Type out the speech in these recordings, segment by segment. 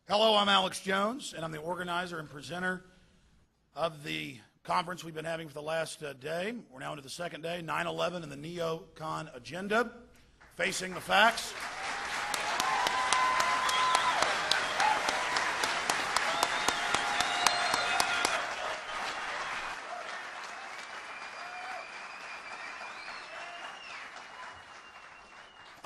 Hello, I'm Alex Jones, and I'm the organizer and presenter of the conference we've been having for the last day. We're now into the second day, 9/11 and the neocon agenda, facing the facts.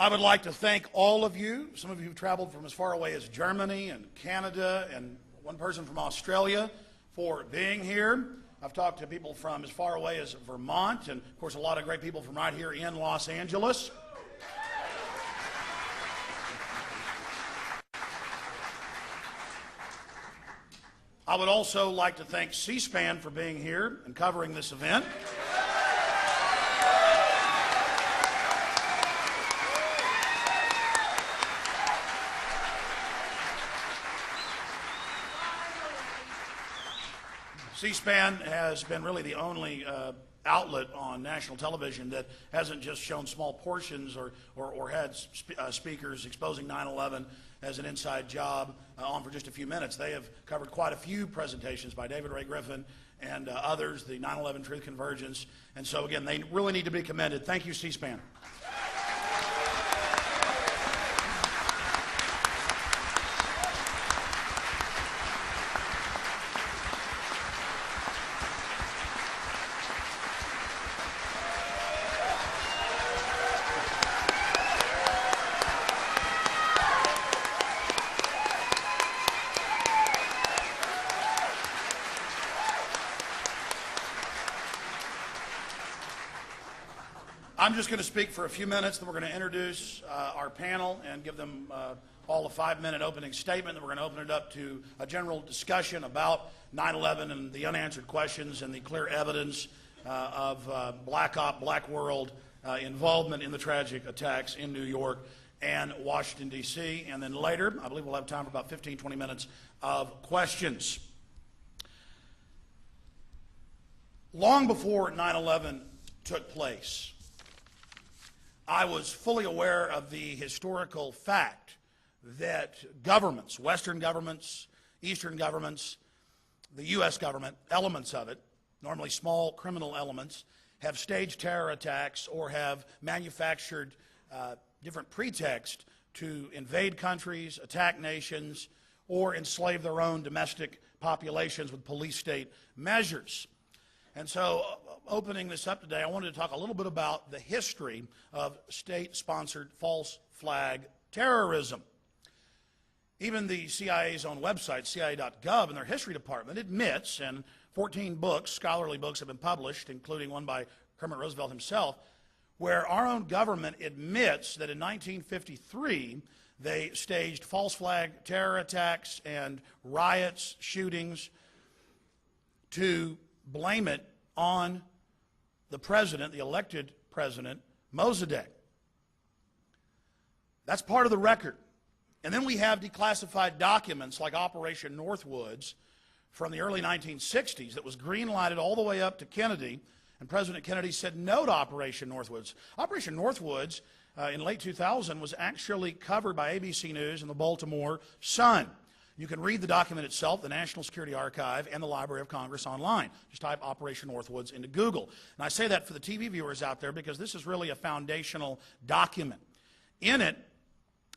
I would like to thank all of you. Some of you have traveled from as far away as Germany and Canada and one person from Australia for being here. I've talked to people from as far away as Vermont and, of course, a lot of great people from right here in Los Angeles. I would also like to thank C-SPAN for being here and covering this event. C-SPAN has been really the only outlet on national television that hasn't just shown small portions or had speakers exposing 9/11 as an inside job on for just a few minutes. They have covered quite a few presentations by David Ray Griffin and others, the 9/11 Truth Convergence. And so, again, they really need to be commended. Thank you, C-SPAN. I'm just going to speak for a few minutes, then we're going to introduce our panel and give them all a 5-minute opening statement. Then we're going to open it up to a general discussion about 9/11 and the unanswered questions and the clear evidence of black op, black world involvement in the tragic attacks in New York and Washington, D.C. And then later, I believe we'll have time for about 15, 20 minutes of questions. Long before 9/11 took place, I was fully aware of the historical fact that governments, Western governments, Eastern governments, the U.S. government, elements of it, normally small criminal elements, have staged terror attacks or have manufactured different pretexts to invade countries, attack nations, or enslave their own domestic populations with police state measures. And so, opening this up today, I wanted to talk a little bit about the history of state-sponsored false flag terrorism. Even the CIA's own website, CIA.gov, in their history department admits, and 14 books, scholarly books, have been published, including one by Kermit Roosevelt himself, where our own government admits that in 1953 they staged false flag terror attacks and riots, shootings, to blame it on the president, the elected president, Mossadegh. That's part of the record. And then we have declassified documents like Operation Northwoods from the early 1960s that was green-lighted all the way up to Kennedy, and President Kennedy said no to Operation Northwoods. Operation Northwoods in late 2000 was actually covered by ABC News and the Baltimore Sun. You can read the document itself, the National Security Archive, and the Library of Congress online. Just type Operation Northwoods into Google. And I say that for the TV viewers out there because this is really a foundational document. In it,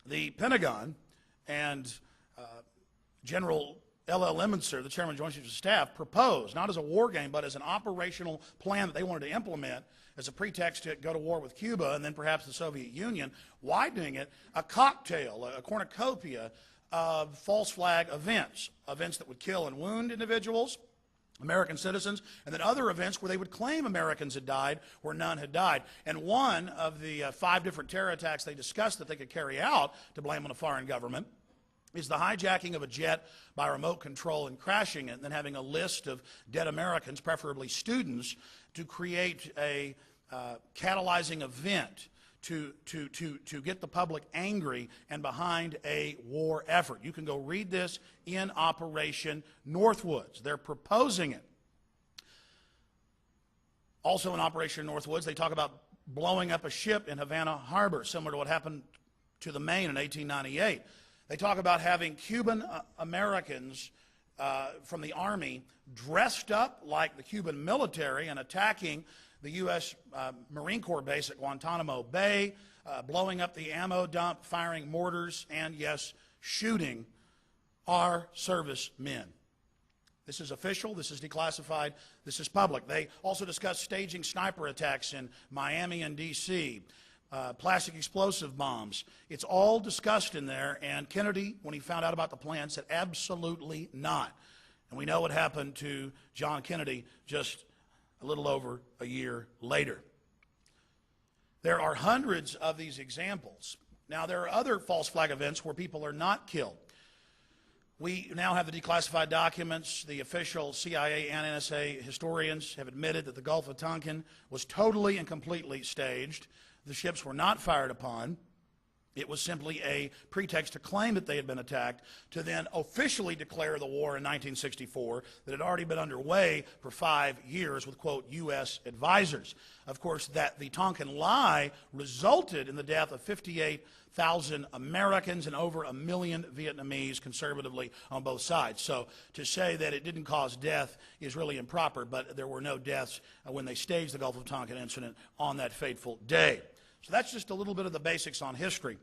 the Pentagon and General L.L. Eminser, the Chairman of the Joint Chiefs of Staff, proposed, not as a war game, but as an operational plan that they wanted to implement as a pretext to go to war with Cuba and then perhaps the Soviet Union, widening it, a cocktail, a cornucopia of false flag events that would kill and wound individuals, American citizens, and then other events where they would claim Americans had died where none had died. And one of the 5 different terror attacks they discussed that they could carry out to blame on a foreign government is the hijacking of a jet by remote control and crashing it, and then having a list of dead Americans, preferably students, to create a catalyzing event to get the public angry and behind a war effort. You can go read this in Operation Northwoods. They're proposing it. Also in Operation Northwoods, they talk about blowing up a ship in Havana Harbor, similar to what happened to the Maine in 1898. They talk about having Cuban Americans from the Army dressed up like the Cuban military and attacking the U.S. Marine Corps base at Guantanamo Bay, blowing up the ammo dump, firing mortars, and, yes, shooting our servicemen. This is official, this is declassified, this is public. They also discuss staging sniper attacks in Miami and D.C., plastic explosive bombs. It's all discussed in there, and Kennedy, when he found out about the plan, said absolutely not. And we know what happened to John Kennedy just a little over a year later. There are hundreds of these examples. Now, there are other false flag events where people are not killed. We now have the declassified documents. The official CIA and NSA historians have admitted that the Gulf of Tonkin was totally and completely staged. The ships were not fired upon. It was simply a pretext to claim that they had been attacked, to then officially declare the war in 1964 that had already been underway for 5 years with, quote, U.S. advisors. Of course, that the Tonkin lie resulted in the death of 58,000 Americans and over 1 million Vietnamese, conservatively, on both sides. So to say that it didn't cause death is really improper, but there were no deaths when they staged the Gulf of Tonkin incident on that fateful day. So that's just a little bit of the basics on history.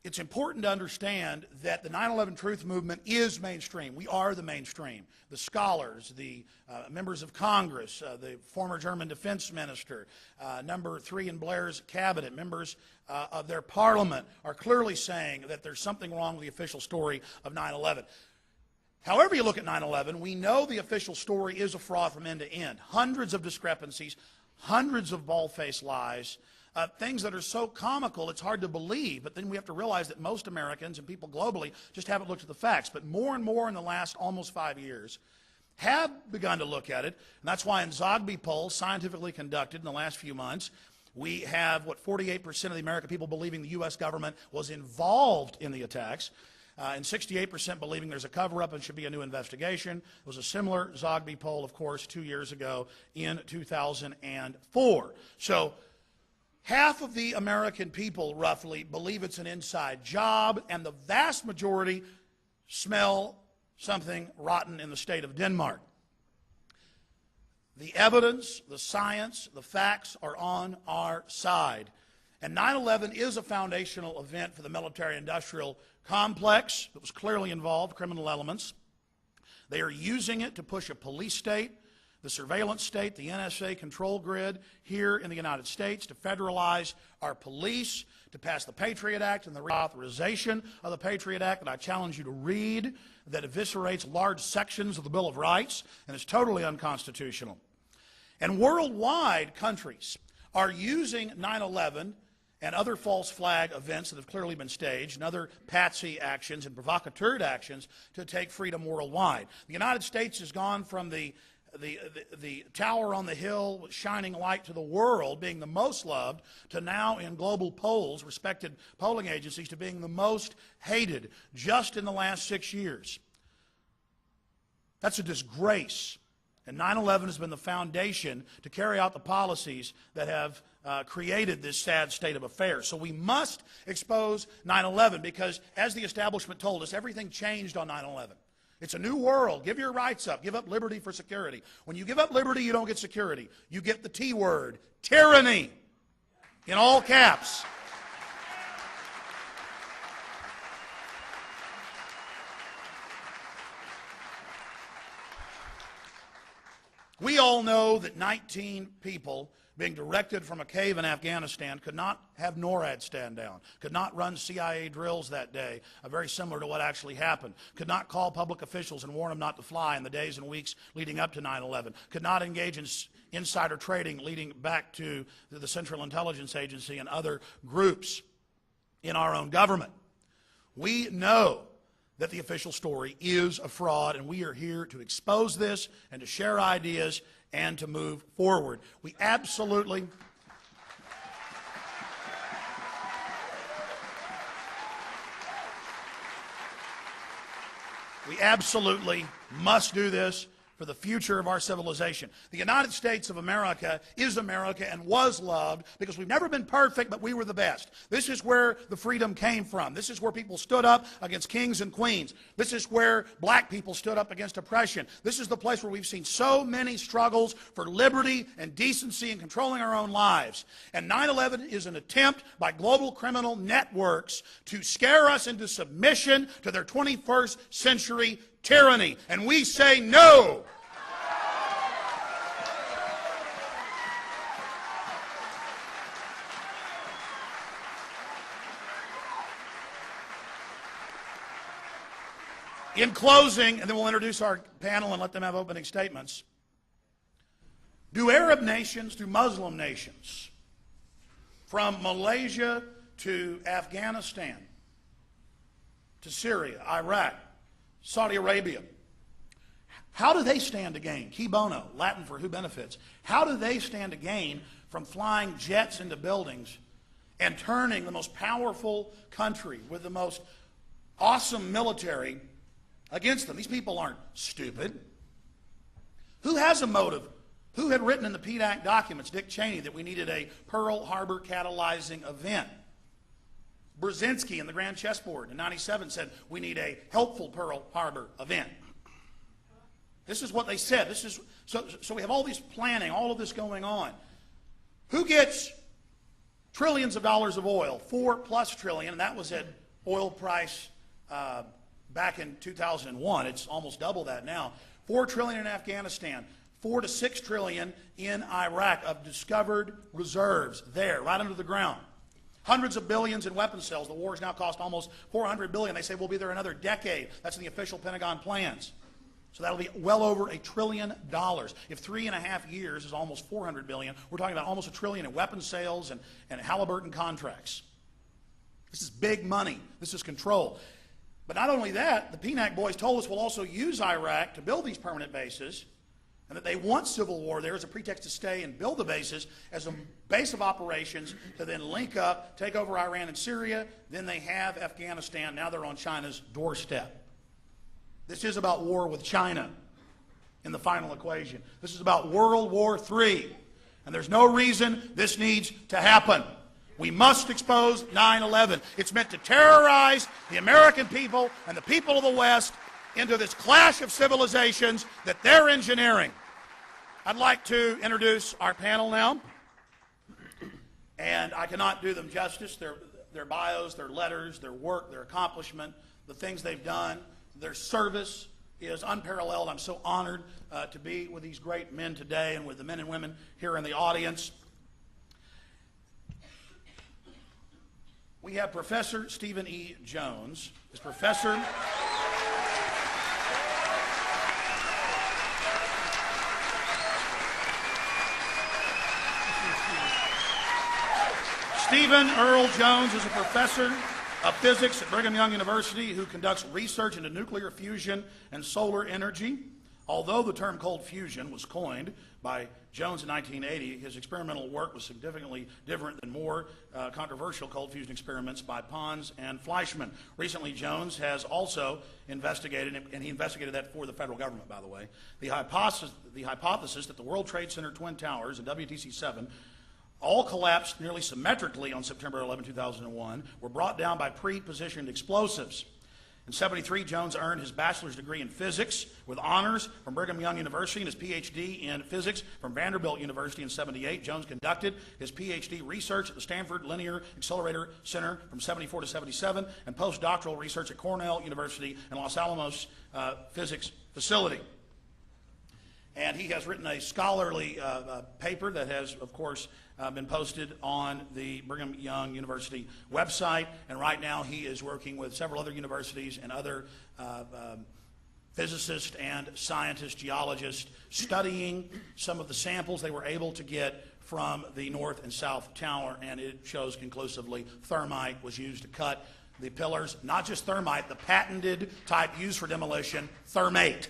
It's important to understand that the 9/11 Truth Movement is mainstream. We are the mainstream. The scholars, the members of Congress, the former German defense minister, number 3 in Blair's cabinet, members of their parliament are clearly saying that there's something wrong with the official story of 9/11. However you look at 9/11, we know the official story is a fraud from end to end. Hundreds of discrepancies, hundreds of bald-faced lies, things that are so comical it's hard to believe, but then we have to realize that most Americans and people globally just haven't looked at the facts. But more and more in the last almost 5 years have begun to look at it, and that's why in Zogby polls, scientifically conducted in the last few months, we have, 48% of the American people believing the U.S. government was involved in the attacks, and 68% believing there's a cover-up and should be a new investigation. It was a similar Zogby poll, of course, 2 years ago in 2004. So half of the American people, roughly, believe it's an inside job, and the vast majority smell something rotten in the state of Denmark. The evidence, the science, the facts are on our side. And 9/11 is a foundational event for the military-industrial complex that was clearly involved, criminal elements. They are using it to push a police state, the surveillance state, the NSA control grid here in the United States, to federalize our police, to pass the Patriot Act and the reauthorization of the Patriot Act that I challenge you to read, that eviscerates large sections of the Bill of Rights and is totally unconstitutional. And worldwide, countries are using 9/11 and other false flag events that have clearly been staged, and other patsy actions and provocateur actions to take freedom worldwide. The United States has gone from the tower on the hill shining light to the world, being the most loved, to now in global polls, respected polling agencies, to being the most hated just in the last 6 years. That's a disgrace. And 9/11 has been the foundation to carry out the policies that have created this sad state of affairs. So we must expose 9/11 because, as the establishment told us, everything changed on 9/11. It's a new world. Give your rights up. Give up liberty for security. When you give up liberty, you don't get security. You get the T word, tyranny, in all caps. We all know that 19 people being directed from a cave in Afghanistan could not have NORAD stand down, could not run CIA drills that day, very similar to what actually happened, could not call public officials and warn them not to fly in the days and weeks leading up to 9/11, could not engage in insider trading leading back to the Central Intelligence Agency and other groups in our own government. We know that the official story is a fraud, and we are here to expose this and to share ideas and to move forward. We absolutely must do this for the future of our civilization. The United States of America is America and was loved because we've never been perfect, but we were the best. This is where the freedom came from. This is where people stood up against kings and queens. This is where black people stood up against oppression. This is the place where we've seen so many struggles for liberty and decency and controlling our own lives. And 9/11 is an attempt by global criminal networks to scare us into submission to their 21st century tyranny. And we say no. In closing, and then we'll introduce our panel and let them have opening statements. Do Arab nations, do Muslim nations, from Malaysia to Afghanistan, to Syria, Iraq, Saudi Arabia, how do they stand to gain? Qui bono, Latin for who benefits. How do they stand to gain from flying jets into buildings and turning the most powerful country with the most awesome military against them? These people aren't stupid. Who has a motive? Who had written in the PDAC documents, Dick Cheney, that we needed a Pearl Harbor catalyzing event? Brzezinski in the Grand Chessboard in '97 said we need a helpful Pearl Harbor event. This is what they said. This is so we have all this planning, all of this going on. Who gets trillions of dollars of oil? $4+ trillion, and that was at oil price back in 2001. It's almost double that now. $4 trillion in Afghanistan. $4 to $6 trillion in Iraq of discovered reserves there, right under the ground. Hundreds of billions in weapon sales. The war has now cost almost $400 billion. They say we'll be there another decade. That's in the official Pentagon plans. So that'll be well over $1 trillion. If 3.5 years is almost $400 billion, we're talking about almost $1 trillion in weapon sales and Halliburton contracts. This is big money. This is control. But not only that, the PNAC boys told us we'll also use Iraq to build these permanent bases, and that they want civil war there as a pretext to stay and build the bases as a base of operations to then link up, take over Iran and Syria. Then they have Afghanistan. Now they're on China's doorstep. This is about war with China in the final equation. This is about World War III. And there's no reason this needs to happen. We must expose 9/11. It's meant to terrorize the American people and the people of the West into this clash of civilizations that they're engineering. I'd like to introduce our panel now. And I cannot do them justice. Their bios, their letters, their work, their accomplishment, the things they've done, their service is unparalleled. I'm so honored to be with these great men today and with the men and women here in the audience. We have Professor Stephen E. Jones. Is Professor... Stephen Earl Jones is a professor of physics at Brigham Young University who conducts research into nuclear fusion and solar energy. Although the term cold fusion was coined by Jones in 1980, his experimental work was significantly different than more controversial cold fusion experiments by Pons and Fleischmann. Recently, Jones has also investigated, and he investigated that for the federal government, by the way, the hypothesis that the World Trade Center Twin Towers and WTC-7 all collapsed nearly symmetrically on September 11, 2001, were brought down by pre-positioned explosives. In '73, Jones earned his bachelor's degree in physics with honors from Brigham Young University and his PhD in physics from Vanderbilt University in '78. Jones conducted his PhD research at the Stanford Linear Accelerator Center from '74 to '77 and postdoctoral research at Cornell University and Los Alamos Physics Facility. And he has written a scholarly paper that has, of course, been posted on the Brigham Young University website. And right now he is working with several other universities and other physicists and scientists, geologists, studying some of the samples they were able to get from the North and South Tower. And it shows conclusively thermite was used to cut the pillars. Not just thermite, the patented type used for demolition, thermate.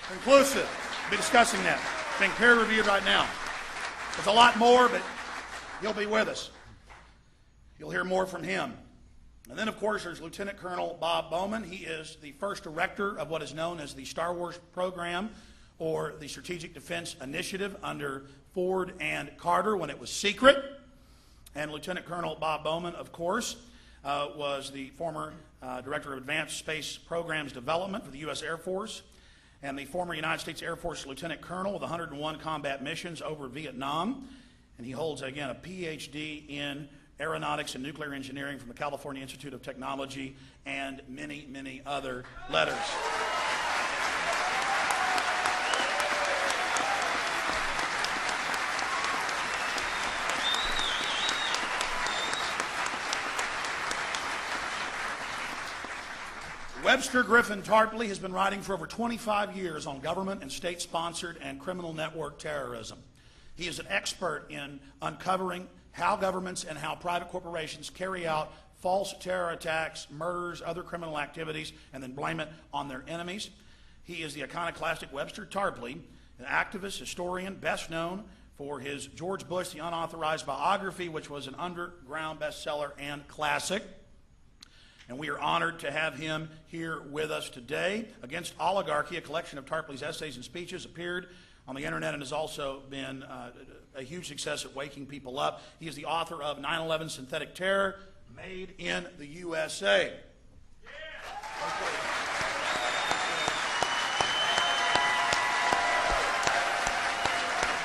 Conclusive. We'll be discussing that. It's being peer-reviewed right now. There's a lot more, but he'll be with us. You'll hear more from him. And then, of course, there's Lieutenant Colonel Bob Bowman. He is the first director of what is known as the Star Wars program, or the Strategic Defense Initiative under Ford and Carter when it was secret. And Lieutenant Colonel Bob Bowman, of course, was the former Director of Advanced Space Programs Development for the U.S. Air Force, and the former United States Air Force Lieutenant Colonel with 101 combat missions over Vietnam. And he holds, again, a Ph.D. in Aeronautics and Nuclear Engineering from the California Institute of Technology, and many, many other letters. Webster Griffin Tarpley has been writing for over 25 years on government and state-sponsored and criminal network terrorism. He is an expert in uncovering how governments and how private corporations carry out false terror attacks, murders, other criminal activities, and then blame it on their enemies. He is the iconoclastic Webster Tarpley, an activist, historian, best known for his George Bush, the Unauthorized Biography, which was an underground bestseller and classic. And we are honored to have him here with us today. Against Oligarchy, a collection of Tarpley's essays and speeches, appeared on the internet and has also been a huge success at waking people up. He is the author of 9/11 Synthetic Terror, Made in the USA. Yeah. Okay.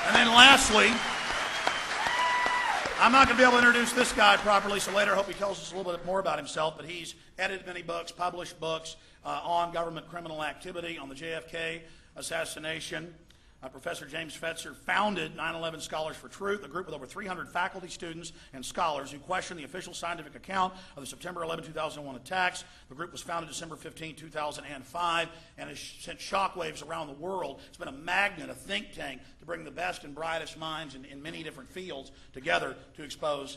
And then lastly, I'm not going to be able to introduce this guy properly, so later I hope he tells us a little bit more about himself, but he's edited many books, published books on government criminal activity, on the JFK assassination. Professor James Fetzer founded 9/11 Scholars for Truth, a group with over 300 faculty, students, and scholars who question the official scientific account of the September 11, 2001 attacks. The group was founded December 15, 2005, and has sent shockwaves around the world. It's been a magnet, a think tank, to bring the best and brightest minds in many different fields together to expose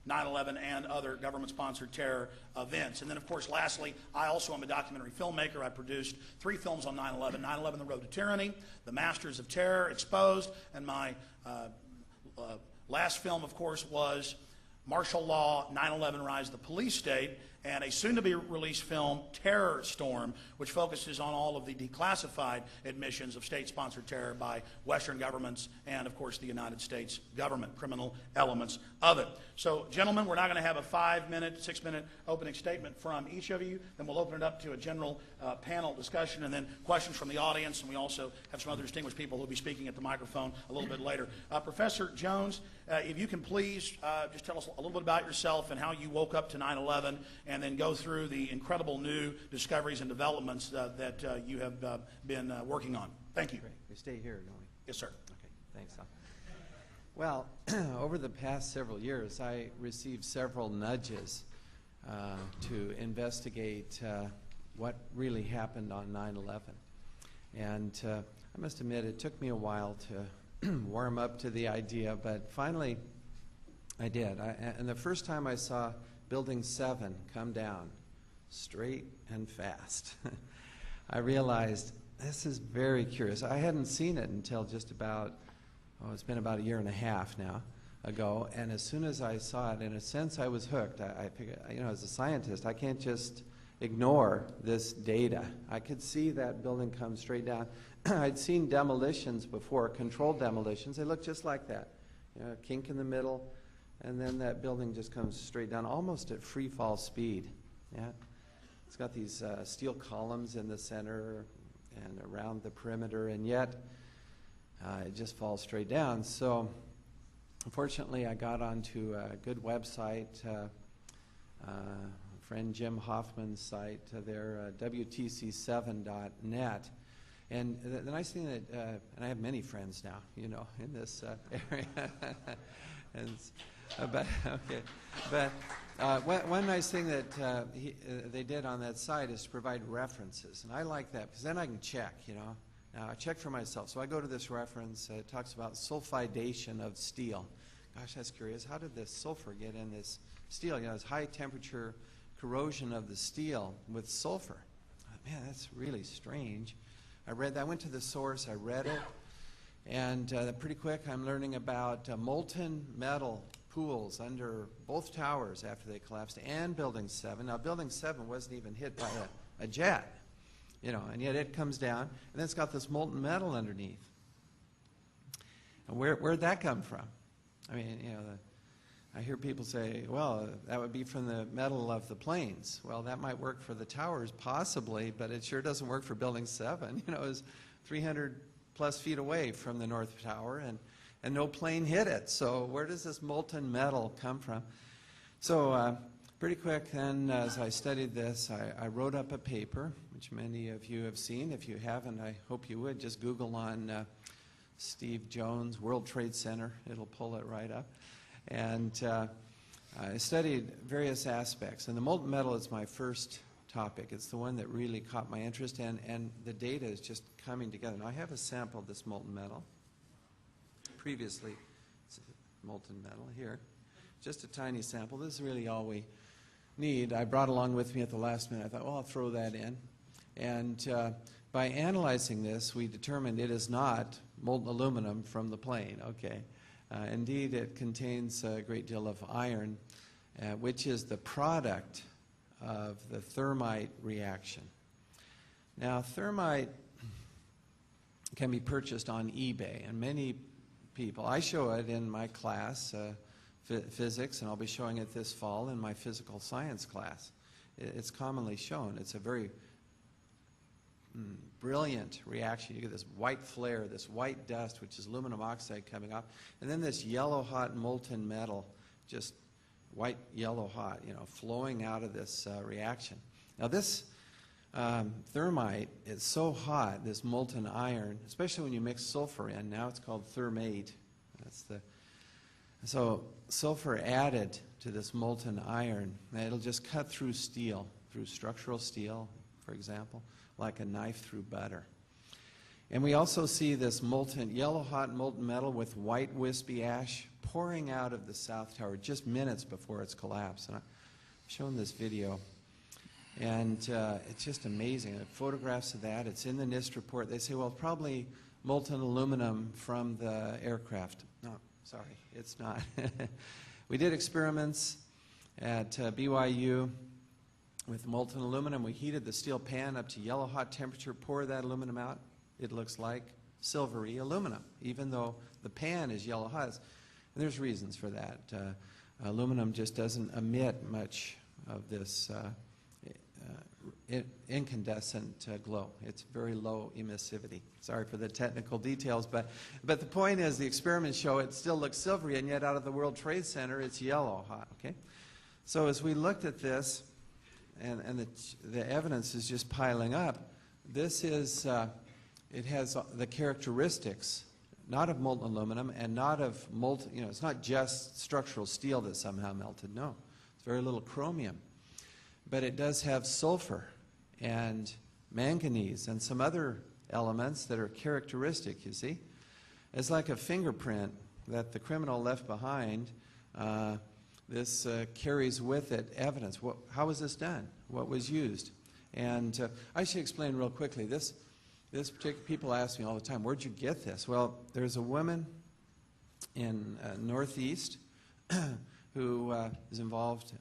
9/11 and other government-sponsored terror events. And then, of course, lastly, I also am a documentary filmmaker. I produced 3 films on 9/11, 9/11 The Road to Tyranny, The Masters of Terror, Exposed, and my last film, of course, was Martial Law, 9/11 Rise of the Police State, and a soon-to-be-released film, Terror Storm, which focuses on all of the declassified admissions of state-sponsored terror by Western governments and, of course, the United States government, criminal elements of it. So, gentlemen, we're now going to have a 5-minute, 6-minute opening statement from each of you. Then we'll open it up to a general panel discussion and then questions from the audience. And we also have some other distinguished people who will be speaking at the microphone a little bit later. Professor Jones, if you can please just tell us a little bit about yourself and how you woke up to 9/11, and then go through the incredible new discoveries and developments that you have been working on. Thank you. Great. We stay here, don't we? Yes, sir. Okay, thanks, Al. Well, over the past several years, I received several nudges to investigate what really happened on 9/11. And I must admit, it took me a while to warm up to the idea, but finally I did. And the first time I saw Building 7 come down straight and fast, I realized this is very curious. I hadn't seen it until just about, it's been about 1.5 years now ago, and as soon as I saw it, in a sense I was hooked. I figured, as a scientist, I can't just ignore this data. I could see that building come straight down. I'd seen demolitions before, controlled demolitions. They look just like that. A kink in the middle, and then that building just comes straight down, almost at free fall speed. Yeah, it's got these steel columns in the center and around the perimeter, and yet it just falls straight down. So, unfortunately, I got onto a good website, friend Jim Hoffman's site, their WTC7.net. And the nice thing that, and I have many friends now, in this area. But one nice thing that they did on that site is to provide references, and I like that because then I can check. Now I check for myself. So I go to this reference. It talks about sulfidation of steel. Gosh, that's curious. How did this sulfur get in this steel? It's high temperature corrosion of the steel with sulfur. Man, that's really strange. I went to the source, I read it, and pretty quick I'm learning about molten metal pools under both towers after they collapsed, and Building 7. Now, Building 7 wasn't even hit by a jet, you know, and yet it comes down, and then it's got this molten metal underneath. And where'd that come from? I mean, you know, I hear people say, well, that would be from the metal of the planes. Well, that might work for the towers, possibly, but it sure doesn't work for Building 7. You know, it was 300 plus feet away from the North Tower, and no plane hit it. So where does this molten metal come from? So pretty quick then, as I studied this, I wrote up a paper, which many of you have seen. If you haven't, I hope you would. Just Google on Steve Jones, World Trade Center. It'll pull it right up. And I studied various aspects. And the molten metal is my first topic. It's the one that really caught my interest, and the data is just coming together. Now, I have a sample of this molten metal. Previously, it's molten metal here. Just a tiny sample. This is really all we need. I brought along with me at the last minute. I thought, well, I'll throw that in. And by analyzing this, we determined it is not molten aluminum from the plane. Okay. Indeed, it contains a great deal of iron, which is the product of the thermite reaction. Now, thermite can be purchased on eBay, and many people, I show it in my class, physics, and I'll be showing it this fall in my physical science class. It's commonly shown. It's a very brilliant reaction. You get this white flare, this white dust, which is aluminum oxide coming off, and then this yellow hot molten metal, just white yellow hot, you know, flowing out of this reaction. Now this thermite is so hot, this molten iron, especially when you mix sulfur in. Now it's called thermate. So sulfur added to this molten iron, it'll just cut through steel, through structural steel, for example, like a knife through butter. And we also see this molten, yellow hot molten metal with white wispy ash pouring out of the South Tower just minutes before its collapse. And I've shown this video, and it's just amazing. Photographs of that, it's in the NIST report. They say, well, probably molten aluminum from the aircraft. No, sorry, it's not. We did experiments at BYU with molten aluminum. We heated the steel pan up to yellow hot temperature, pour that aluminum out. It looks like silvery aluminum, even though the pan is yellow hot. And there's reasons for that. Aluminum just doesn't emit much of this incandescent glow. It's very low emissivity. Sorry for the technical details, but the point is the experiments show it still looks silvery, and yet out of the World Trade Center it's yellow hot. Okay, so as we looked at this, and the evidence is just piling up, this is it has the characteristics not of molten aluminum and not of molten, you know, it's not just structural steel that somehow melted. No, it's very little chromium. But it does have sulfur and manganese and some other elements that are characteristic, you see. It's like a fingerprint that the criminal left behind. This carries with it evidence. How was this done? What was used? And I should explain real quickly. This particular, people ask me all the time, where'd you get this? Well, there's a woman in Northeast who is involved,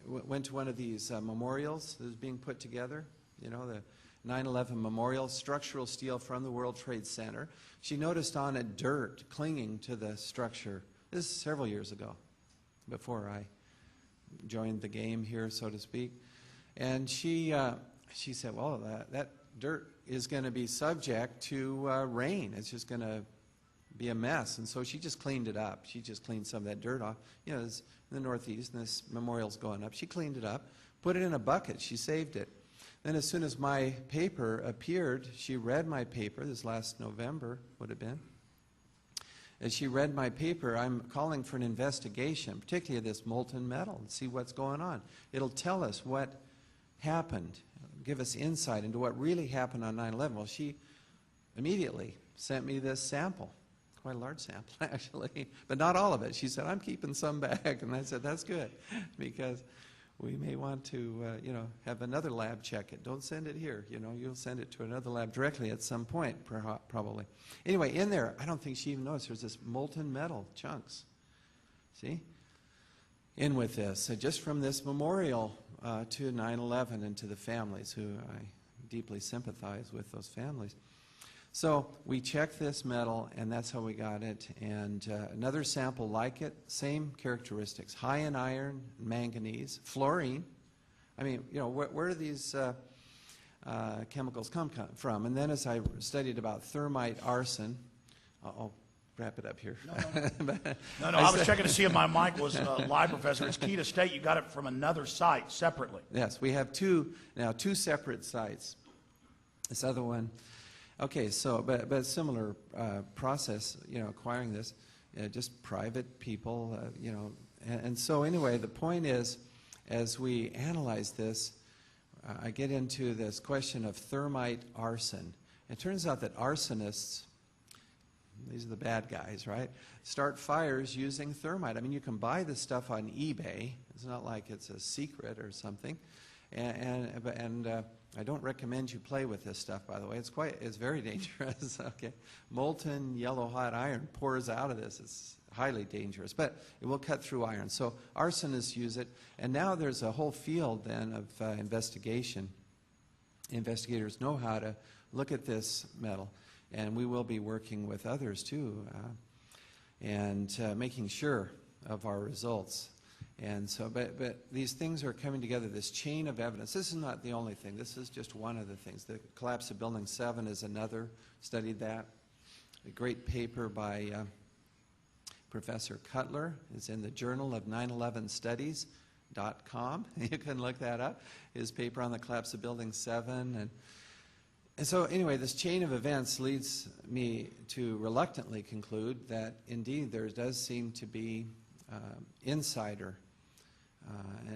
went to one of these memorials that was being put together, you know, the 9/11 memorial, structural steel from the World Trade Center. She noticed on it dirt clinging to the structure. This is several years ago, before I joined the game here, so to speak. And she said, well, that dirt is going to be subject to rain. It's just going to be a mess. And so she just cleaned it up. She just cleaned some of that dirt off. You know, it's in the Northeast, and this memorial's going up. She cleaned it up, put it in a bucket. She saved it. Then as soon as my paper appeared, she read my paper. This last November would have been. As she read my paper, I'm calling for an investigation, particularly of this molten metal, and see what's going on. It'll tell us what happened, give us insight into what really happened on 9/11. Well, she immediately sent me this sample, quite a large sample, actually, but not all of it. She said, I'm keeping some back, and I said, that's good, because we may want to, you know, have another lab check it. Don't send it here. You know, you'll send it to another lab directly at some point, probably. Anyway, in there, I don't think she even noticed, there's this molten metal chunks. See? in with this, just from this memorial to 9/11 and to the families who I deeply sympathize with those families. So we checked this metal, and that's how we got it. And another sample like it, same characteristics, high in iron, manganese, fluorine. I mean, you know, where do these chemicals come from? And then as I studied about thermite, arson, I'll wrap it up here. No, I was checking to see if my mic was live, Professor. It's key to state you got it from another site separately. Yes, we have two separate sites. This other one, okay, so, but similar process, you know, acquiring this, just private people, you know, and so anyway, the point is, as we analyze this, I get into this question of thermite arson. It turns out that arsonists, these are the bad guys, right, start fires using thermite. I mean, you can buy this stuff on eBay. It's not like it's a secret or something. And I don't recommend you play with this stuff, by the way. It's very dangerous. Okay, molten yellow hot iron pours out of this. It's highly dangerous, but it will cut through iron. So arsonists use it, and now there's a whole field then of investigation. Investigators know how to look at this metal, and we will be working with others too, and making sure of our results. And so, but these things are coming together, this chain of evidence. This is not the only thing. This is just one of the things. The collapse of Building 7 is another. Studied that. A great paper by Professor Cutler is in the Journal of 9/11studies.com. You can look that up. His paper on the collapse of Building 7. And so anyway, this chain of events leads me to reluctantly conclude that indeed there does seem to be insider.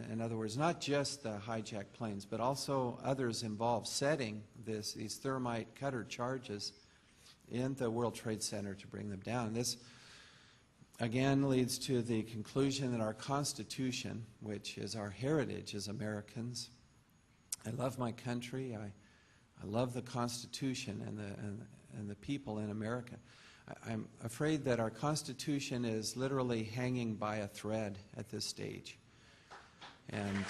In other words, not just the hijacked planes, but also others involved setting these thermite cutter charges in the World Trade Center to bring them down. This, again, leads to the conclusion that our Constitution, which is our heritage as Americans, I love my country, I love the Constitution and the people in America. I'm afraid that our Constitution is literally hanging by a thread at this stage. And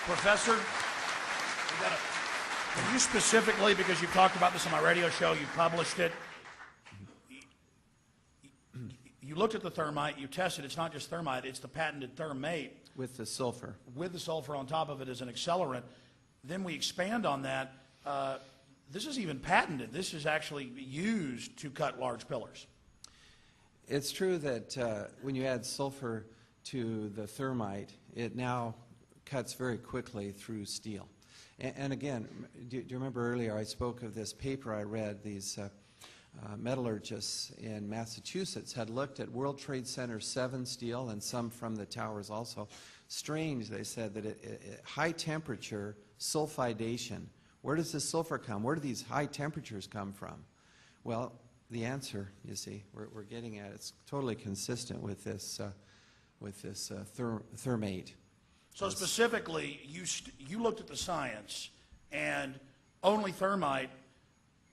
Professor, can you specifically, because you've talked about this on my radio show, you published it, you looked at the thermite, you tested, it's not just thermite, it's the patented thermate. with the sulfur. With the sulfur on top of it as an accelerant. Then we expand on that. This is even patented. This is actually used to cut large pillars. It's true that when you add sulfur to the thermite, it now cuts very quickly through steel. And again, do you remember earlier I spoke of this paper I read? These metallurgists in Massachusetts had looked at World Trade Center 7 steel and some from the towers also. Strange, they said, that high temperature sulfidation. Where does the sulfur come? Where do these high temperatures come from? Well, the answer, you see, we're getting at, it's totally consistent with this thermate. So specifically, you looked at the science, and only thermite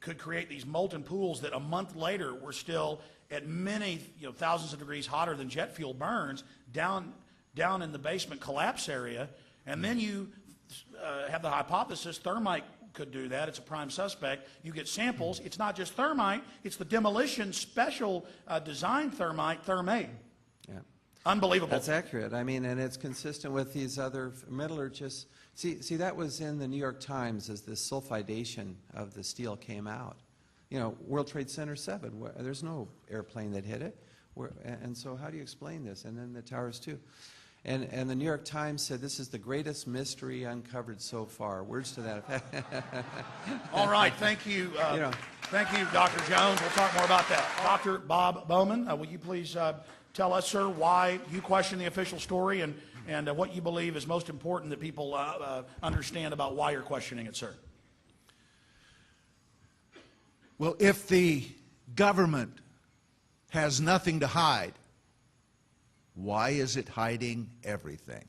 could create these molten pools that a month later were still at many thousands of degrees hotter than jet fuel burns down in the basement collapse area. And then you have the hypothesis thermite could do that. It's a prime suspect. You get samples. It's not just thermite. It's the demolition special design thermate. Yeah. Unbelievable. That's accurate. I mean, and it's consistent with these other metallurgists. See, that was in the New York Times as this sulfidation of the steel came out. You know, World Trade Center 7, there's no airplane that hit it. And so how do you explain this? And then the towers too. And the New York Times said this is the greatest mystery uncovered so far. Words to that effect. All right, thank you. Thank you, Dr. Jones. We'll talk more about that. Dr. Bob Bowman, will you please tell us, sir, why you question the official story and what you believe is most important that people understand about why you're questioning it, sir? Well, if the government has nothing to hide, why is it hiding everything?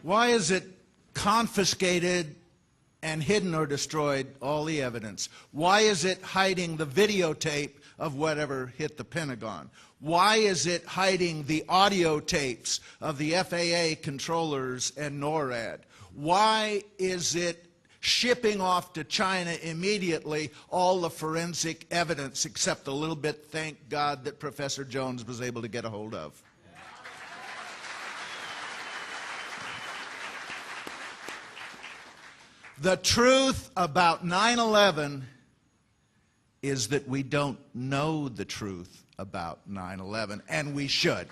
Why is it confiscated and hidden or destroyed all the evidence? Why is it hiding the videotape of whatever hit the Pentagon? Why is it hiding the audio tapes of the FAA controllers and NORAD? Why is it shipping off to China immediately all the forensic evidence except a little bit, thank God, that Professor Jones was able to get a hold of? The truth about 9/11 is that we don't know the truth about 9/11, and we should.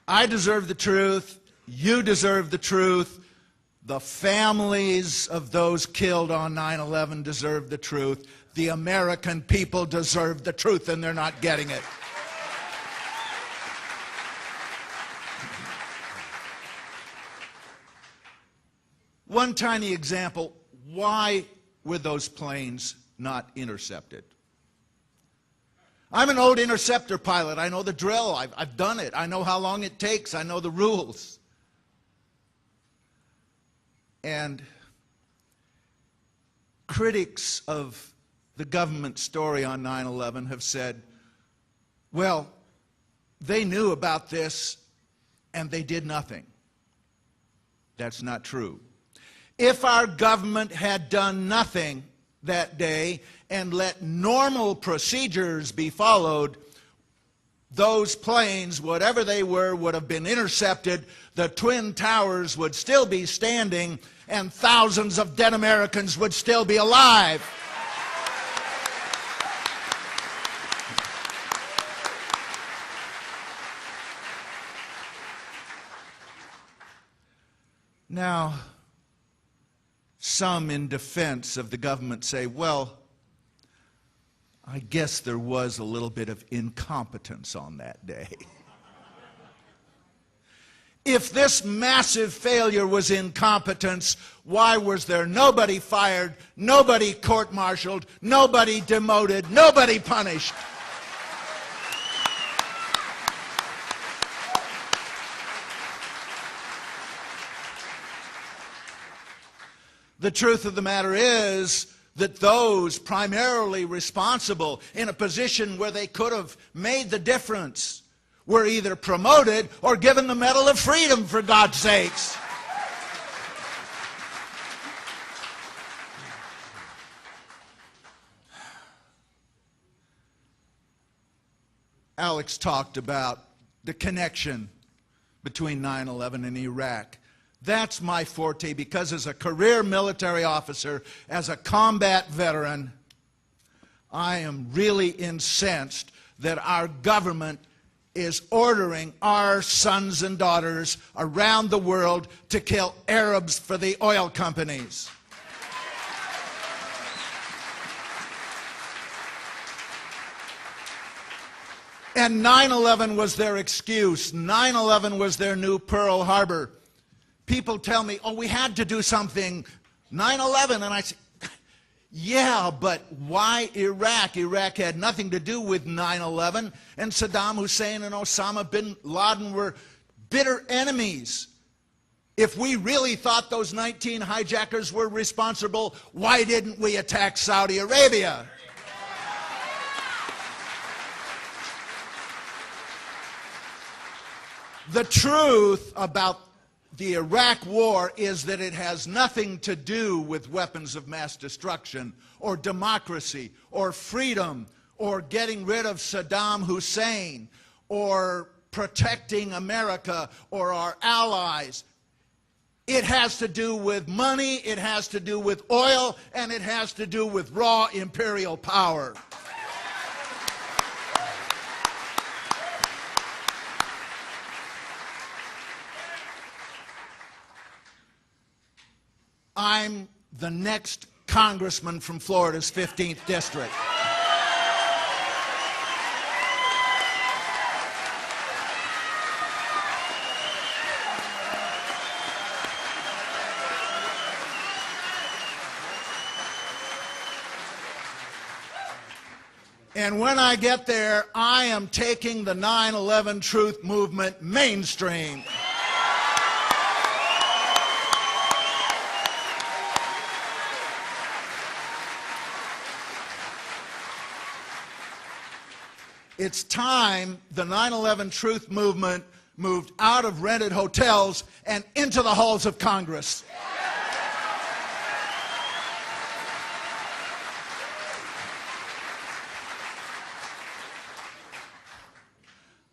I deserve the truth. You deserve the truth. The families of those killed on 9/11 deserve the truth. The American people deserve the truth, and they're not getting it. One tiny example, why were those planes not intercepted? I'm an old interceptor pilot. I know the drill. I've done it. I know how long it takes. I know the rules. And critics of the government story on 9/11 have said, well, they knew about this and they did nothing. That's not true. If our government had done nothing that day and let normal procedures be followed, those planes, whatever they were, would have been intercepted, the Twin Towers would still be standing, and thousands of dead Americans would still be alive. Now, some in defense of the government say, well, I guess there was a little bit of incompetence on that day. If this massive failure was incompetence, why was there nobody fired, nobody court-martialed, nobody demoted, nobody punished? The truth of the matter is that those primarily responsible in a position where they could have made the difference were either promoted or given the Medal of Freedom, for God's sakes. Alex talked about the connection between 9/11 and Iraq. That's my forte, because as a career military officer, as a combat veteran, I am really incensed that our government is ordering our sons and daughters around the world to kill Arabs for the oil companies. And 9/11 was their excuse. 9/11 was their new Pearl Harbor. People tell me, oh, we had to do something, 9/11, and I say, yeah, but why Iraq? Iraq had nothing to do with 9/11, and Saddam Hussein and Osama bin Laden were bitter enemies. If we really thought those 19 hijackers were responsible, why didn't we attack Saudi Arabia? The truth about the Iraq War is that it has nothing to do with weapons of mass destruction or democracy or freedom or getting rid of Saddam Hussein or protecting America or our allies. It has to do with money, it has to do with oil, and it has to do with raw imperial power. I'm the next congressman from Florida's 15th district. And when I get there, I am taking the 9/11 truth movement mainstream. It's time the 9/11 truth movement moved out of rented hotels and into the halls of Congress.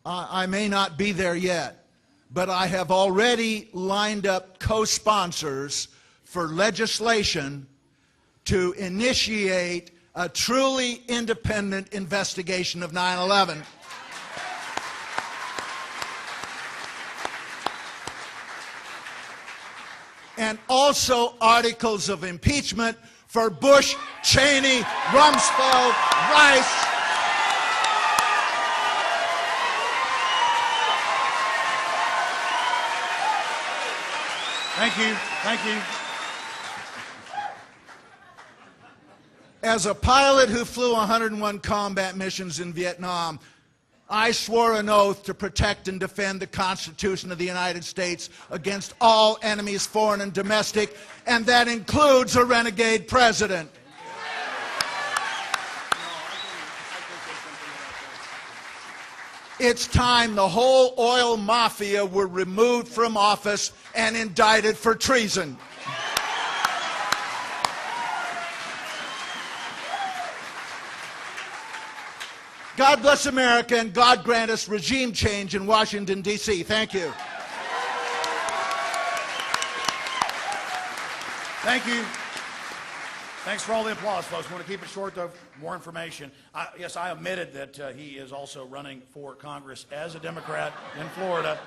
I may not be there yet, but I have already lined up co-sponsors for legislation to initiate a truly independent investigation of 9/11. And also articles of impeachment for Bush, Cheney, Rumsfeld, Rice. Thank you. Thank you. As a pilot who flew 101 combat missions in Vietnam, I swore an oath to protect and defend the Constitution of the United States against all enemies, foreign and domestic, and that includes a renegade president. It's time the whole oil mafia were removed from office and indicted for treason. God bless America, and God grant us regime change in Washington, D.C. Thank you. Thank you. Thanks for all the applause, folks. We want to keep it short, though. More information. Yes, I admitted that he is also running for Congress as a Democrat in Florida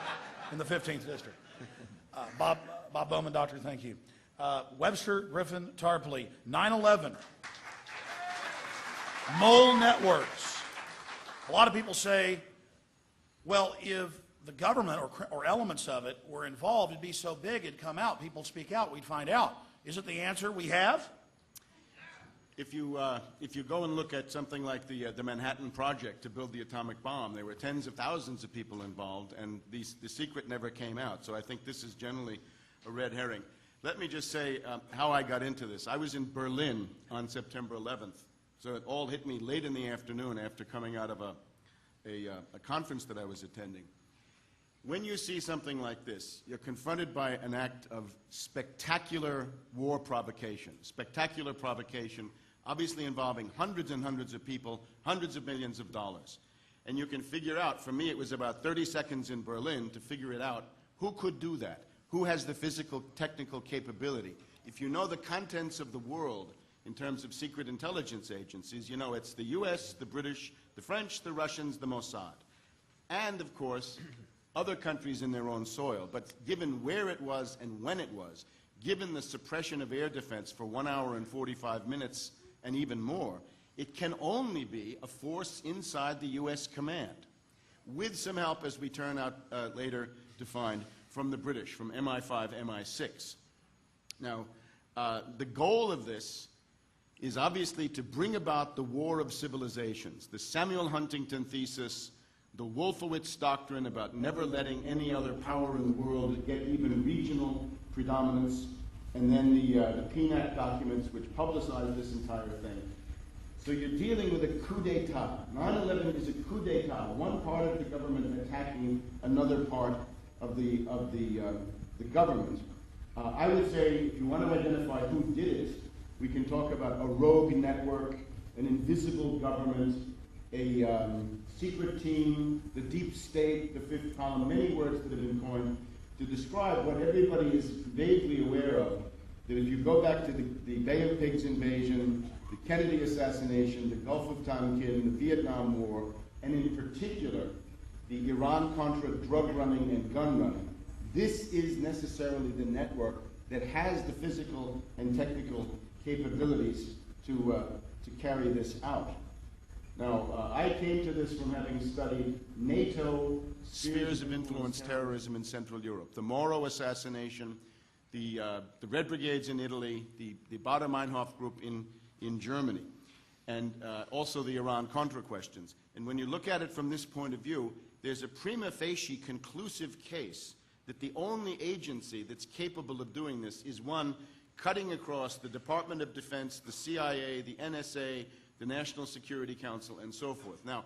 in the 15th District. Bob Bowman, doctor, thank you. Webster Griffin Tarpley, 9/11. Mole networks. A lot of people say, well, if the government or elements of it were involved, it'd be so big it'd come out. People speak out, we'd find out. Is it the answer we have? If you go and look at something like the Manhattan Project to build the atomic bomb, there were tens of thousands of people involved, and the secret never came out. So I think this is generally a red herring. Let me just say how I got into this. I was in Berlin on September 11th. So it all hit me late in the afternoon after coming out of a conference that I was attending. When you see something like this, you're confronted by an act of spectacular war provocation, obviously involving hundreds and hundreds of people, hundreds of millions of dollars. And you can figure out, for me it was about 30 seconds in Berlin to figure it out, who could do that? Who has the physical, technical capability? If you know the contents of the world, in terms of secret intelligence agencies, you know it's the US, the British, the French, the Russians, the Mossad. And, of course, other countries in their own soil. But given where it was and when it was, given the suppression of air defense for 1 hour and 45 minutes and even more, it can only be a force inside the US command, with some help, as we turn out later to find, from the British, from MI5, MI6. Now, the goal of this is obviously to bring about the war of civilizations, the Samuel Huntington thesis, the Wolfowitz doctrine about never letting any other power in the world get even regional predominance, and then the PNAC documents which publicize this entire thing. So you're dealing with a coup d'etat. 9/11 is a coup d'etat, one part of the government attacking another part of the government. I would say, if you want to identify who did it, we can talk about a rogue network, an invisible government, a secret team, the deep state, the fifth column, many words that have been coined to describe what everybody is vaguely aware of. That if you go back to the Bay of Pigs invasion, the Kennedy assassination, the Gulf of Tonkin, the Vietnam War, and in particular, the Iran-Contra drug running and gun running, this is necessarily the network that has the physical and technical capabilities to carry this out. Now, I came to this from having studied NATO spheres of influence terrorism in Central Europe, the Moro assassination, the Red Brigades in Italy, the Baader-Meinhof group in Germany, and also the Iran-Contra questions. And when you look at it from this point of view, there's a prima facie conclusive case that the only agency that's capable of doing this is one cutting across the Department of Defense, the CIA, the NSA, the National Security Council, and so forth. Now,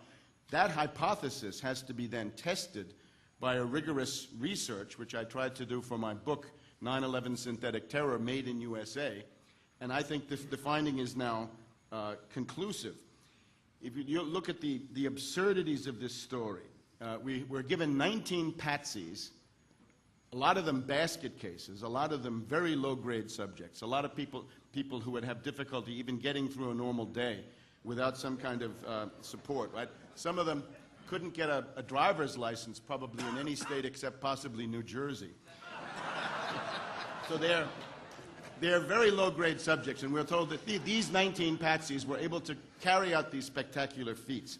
That hypothesis has to be then tested by a rigorous research, which I tried to do for my book, 9/11 Synthetic Terror, Made in USA, and I think the finding is now conclusive. If you look at the absurdities of this story, we're given 19 patsies, a lot of them basket cases, a lot of them very low-grade subjects, a lot of people who would have difficulty even getting through a normal day without some kind of support, right? Some of them couldn't get a driver's license probably in any state except possibly New Jersey. So they're very low-grade subjects, and we're told that these 19 patsies were able to carry out these spectacular feats.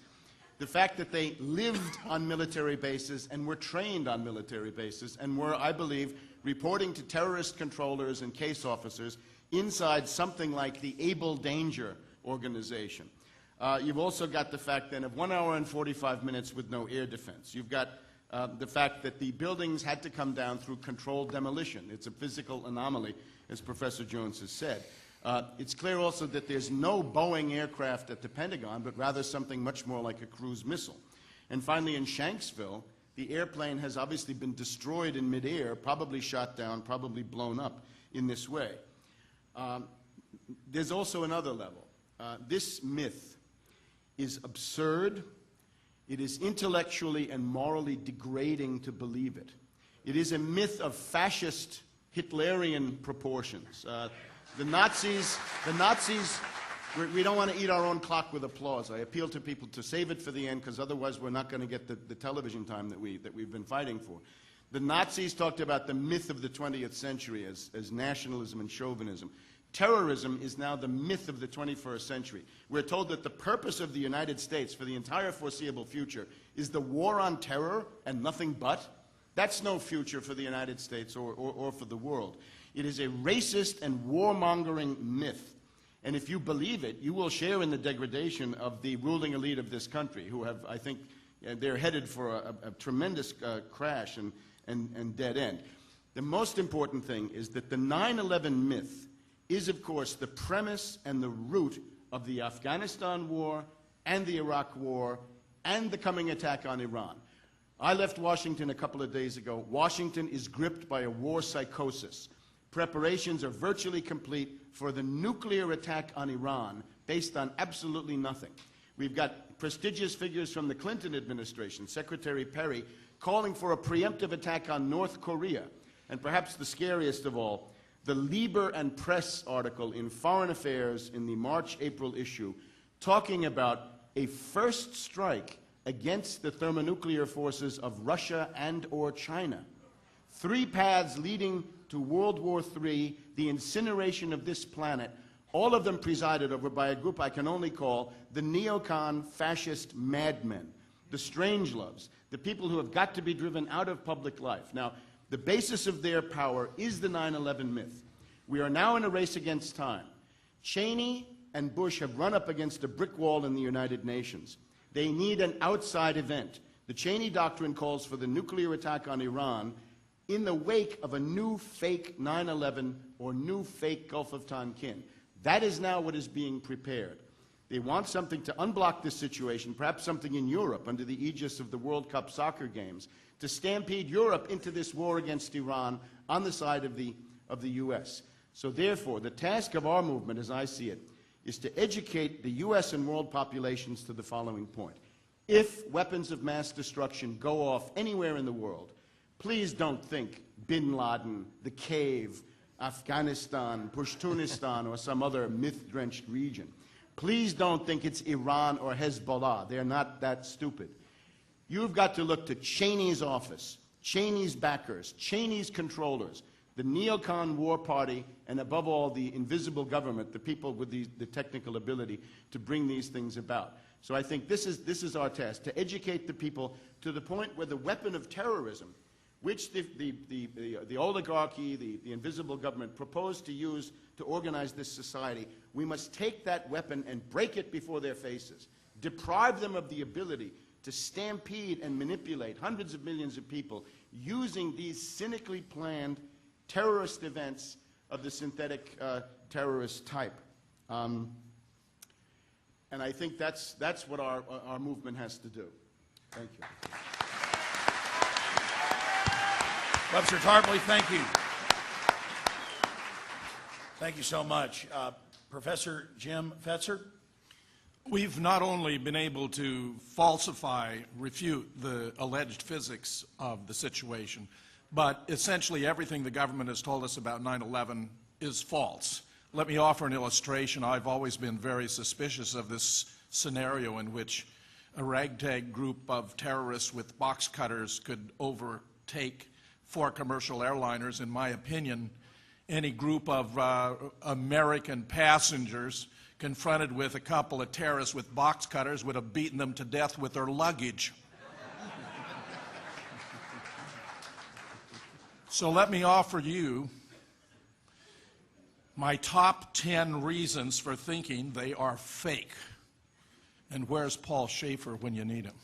The fact that they lived on military bases and were trained on military bases and were, I believe, reporting to terrorist controllers and case officers inside something like the Able Danger organization. You've also got the fact then of 1 hour and 45 minutes with no air defense. You've got the fact that the buildings had to come down through controlled demolition. It's a physical anomaly, as Professor Jones has said. It's clear also that there's no Boeing aircraft at the Pentagon, but rather something much more like a cruise missile. And finally, in Shanksville, the airplane has obviously been destroyed in midair, probably shot down, probably blown up in this way. There's also another level. This myth is absurd. It is intellectually and morally degrading to believe it. It is a myth of fascist Hitlerian proportions. The Nazis, we don't want to eat our own clock with applause. I appeal to people to save it for the end, because otherwise we're not going to get the television time that we've been fighting for. The Nazis talked about the myth of the 20th century as nationalism and chauvinism. Terrorism is now the myth of the 21st century. We're told that the purpose of the United States for the entire foreseeable future is the war on terror and nothing but. That's no future for the United States or for the world. It is a racist and warmongering myth. And if you believe it, you will share in the degradation of the ruling elite of this country, who have, I think, they're headed for a tremendous crash and dead end. The most important thing is that the 9/11 myth is, of course, the premise and the root of the Afghanistan war and the Iraq war and the coming attack on Iran. I left Washington a couple of days ago. Washington is gripped by a war psychosis. Preparations are virtually complete for the nuclear attack on Iran based on absolutely nothing. We've got prestigious figures from the Clinton administration, Secretary Perry, calling for a preemptive attack on North Korea. And perhaps the scariest of all, the Lieber and Press article in Foreign Affairs in the March-April issue, talking about a first strike against the thermonuclear forces of Russia and/or China. 3 paths leading to World War III, the incineration of this planet, all of them presided over by a group I can only call the neocon fascist madmen, the Strangeloves, the people who have got to be driven out of public life. Now, the basis of their power is the 9/11 myth. We are now in a race against time. Cheney and Bush have run up against a brick wall in the United Nations. They need an outside event. The Cheney Doctrine calls for the nuclear attack on Iran in the wake of a new fake 9/11 or new fake Gulf of Tonkin. That is now what is being prepared. They want something to unblock this situation, perhaps something in Europe under the aegis of the World Cup soccer games, to stampede Europe into this war against Iran on the side of the U.S. So therefore, the task of our movement, as I see it, is to educate the U.S. and world populations to the following point. If weapons of mass destruction go off anywhere in the world, please don't think Bin Laden, the cave, Afghanistan, Pashtunistan, or some other myth-drenched region. Please don't think it's Iran or Hezbollah. They're not that stupid. You've got to look to Cheney's office, Cheney's backers, Cheney's controllers, the neocon war party, and above all, the invisible government, the people with the technical ability to bring these things about. So I think this is our task, to educate the people to the point where the weapon of terrorism, which the oligarchy, the invisible government proposed to use to organize this society, we must take that weapon and break it before their faces, deprive them of the ability to stampede and manipulate hundreds of millions of people using these cynically planned terrorist events of the synthetic terrorist type. And I think that's what our movement has to do. Thank you. Webster Tarpley, thank you. Thank you so much. Professor Jim Fetzer? We've not only been able to falsify, refute the alleged physics of the situation, but essentially everything the government has told us about 9/11 is false. Let me offer an illustration. I've always been very suspicious of this scenario in which a ragtag group of terrorists with box cutters could overtake 4 commercial airliners. In my opinion, any group of American passengers confronted with a couple of terrorists with box cutters would have beaten them to death with their luggage. So let me offer you my top 10 reasons for thinking they are fake. And where's Paul Schaefer when you need him?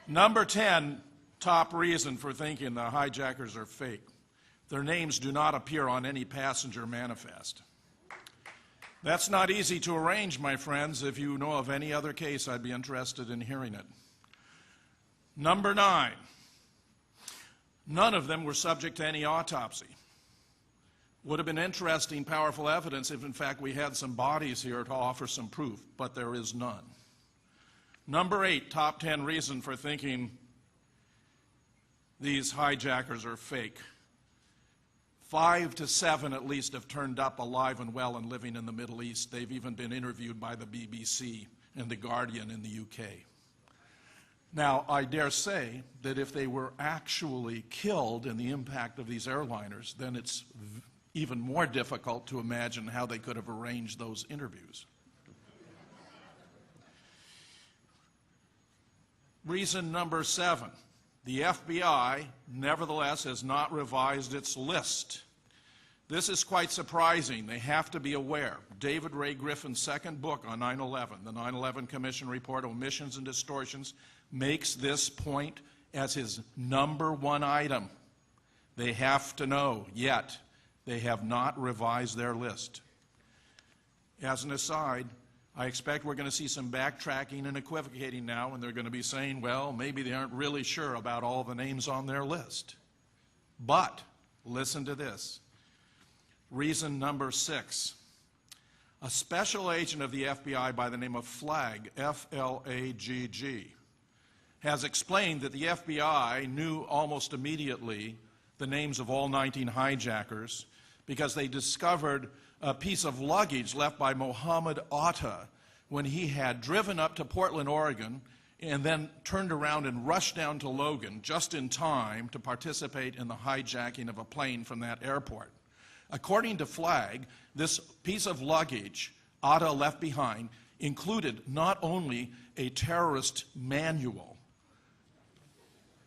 Number 10 top reason for thinking the hijackers are fake. Their names do not appear on any passenger manifest. That's not easy to arrange, my friends. If you know of any other case, I'd be interested in hearing it. Number 9, none of them were subject to any autopsy. Would have been interesting, powerful evidence if, in fact, we had some bodies here to offer some proof, but there is none. Number 8, top 10 reason for thinking these hijackers are fake. 5 to 7 at least have turned up alive and well and living in the Middle East. They've even been interviewed by the BBC and The Guardian in the UK. Now, I dare say that if they were actually killed in the impact of these airliners, then it's even more difficult to imagine how they could have arranged those interviews. Reason number 7. The FBI, nevertheless, has not revised its list. This is quite surprising. They have to be aware. David Ray Griffin's second book on 9/11, the 9/11 Commission Report, Omissions and Distortions, makes this point as his number 1 item. They have to know, yet they have not revised their list. As an aside, I expect we're going to see some backtracking and equivocating now, and they're going to be saying, well, maybe they aren't really sure about all the names on their list. But listen to this. Reason number 6. A special agent of the FBI by the name of Flagg, F-L-A-G-G, has explained that the FBI knew almost immediately the names of all 19 hijackers because they discovered a piece of luggage left by Mohammed Atta when he had driven up to Portland, Oregon, and then turned around and rushed down to Logan just in time to participate in the hijacking of a plane from that airport. According to Flagg, this piece of luggage Atta left behind included not only a terrorist manual,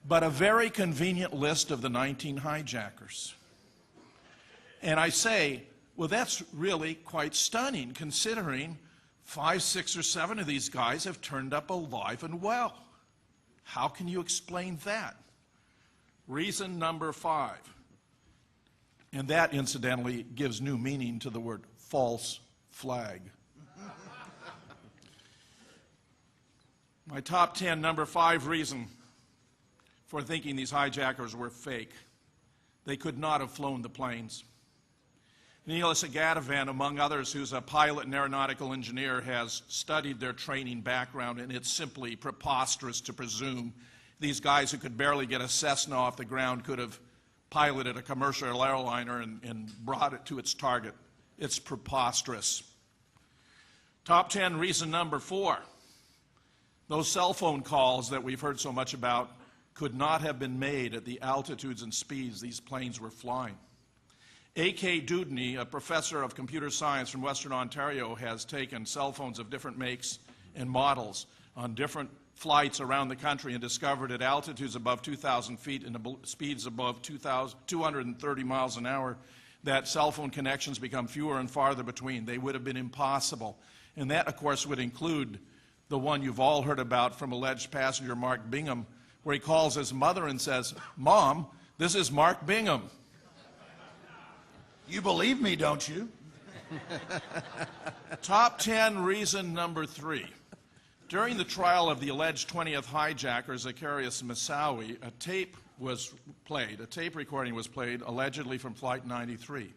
but a very convenient list of the 19 hijackers. And I say, well, that's really quite stunning, considering 5, 6, or 7 of these guys have turned up alive and well. How can you explain that? Reason number 5, and that, incidentally, gives new meaning to the word false flag. My top 10, number 5 reason for thinking these hijackers were fake. They could not have flown the planes. Neil Sagatavan, among others, who's a pilot and aeronautical engineer, has studied their training background, and it's simply preposterous to presume these guys who could barely get a Cessna off the ground could have piloted a commercial airliner and brought it to its target. It's preposterous. Top 10 reason number 4. Those cell phone calls that we've heard so much about could not have been made at the altitudes and speeds these planes were flying. A.K. Dudney, a professor of computer science from Western Ontario, has taken cell phones of different makes and models on different flights around the country and discovered at altitudes above 2,000 feet and speeds above 230 miles an hour that cell phone connections become fewer and farther between. They would have been impossible. And that, of course, would include the one you've all heard about from alleged passenger Mark Bingham, where he calls his mother and says, "Mom, this is Mark Bingham." You believe me, don't you? Top 10 reason number 3. During the trial of the alleged 20th hijacker, Zacharias Moussaoui, a tape recording was played, allegedly from Flight 93,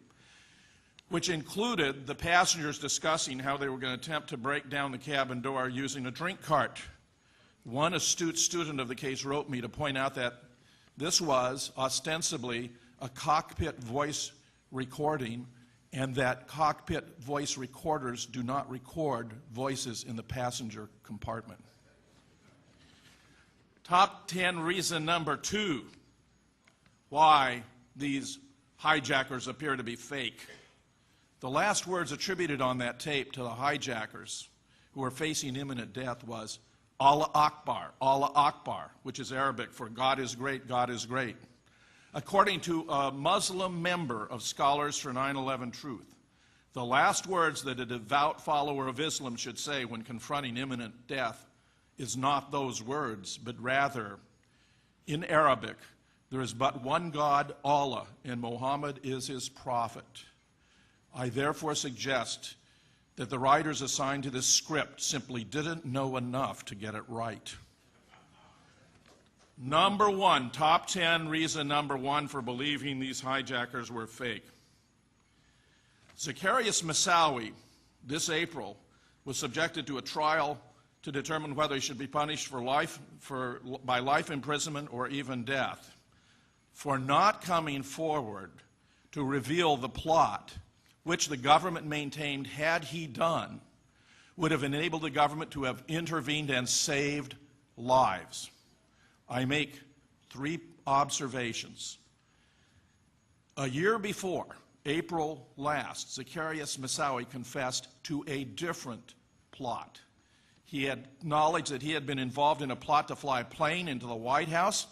which included the passengers discussing how they were going to attempt to break down the cabin door using a drink cart. One astute student of the case wrote me to point out that this was ostensibly a cockpit voice recording, and that cockpit voice recorders do not record voices in the passenger compartment. Top 10 reason number 2 why these hijackers appear to be fake. The last words attributed on that tape to the hijackers who were facing imminent death was Allah Akbar, which is Arabic for God is great, God is great. According to a Muslim member of Scholars for 9/11 Truth, the last words that a devout follower of Islam should say when confronting imminent death is not those words, but rather, in Arabic, there is but one God, Allah, and Muhammad is his prophet. I therefore suggest that the writers assigned to this script simply didn't know enough to get it right. Number 1, top 10 reason number 1 for believing these hijackers were fake. Zacharias Moussaoui, this April, was subjected to a trial to determine whether he should be punished by life imprisonment or even death for not coming forward to reveal the plot, which the government maintained, had he done, would have enabled the government to have intervened and saved lives. I make 3 observations. A year before, April last, Zacharias Moussaoui confessed to a different plot. He had acknowledged that he had been involved in a plot to fly a plane into the White House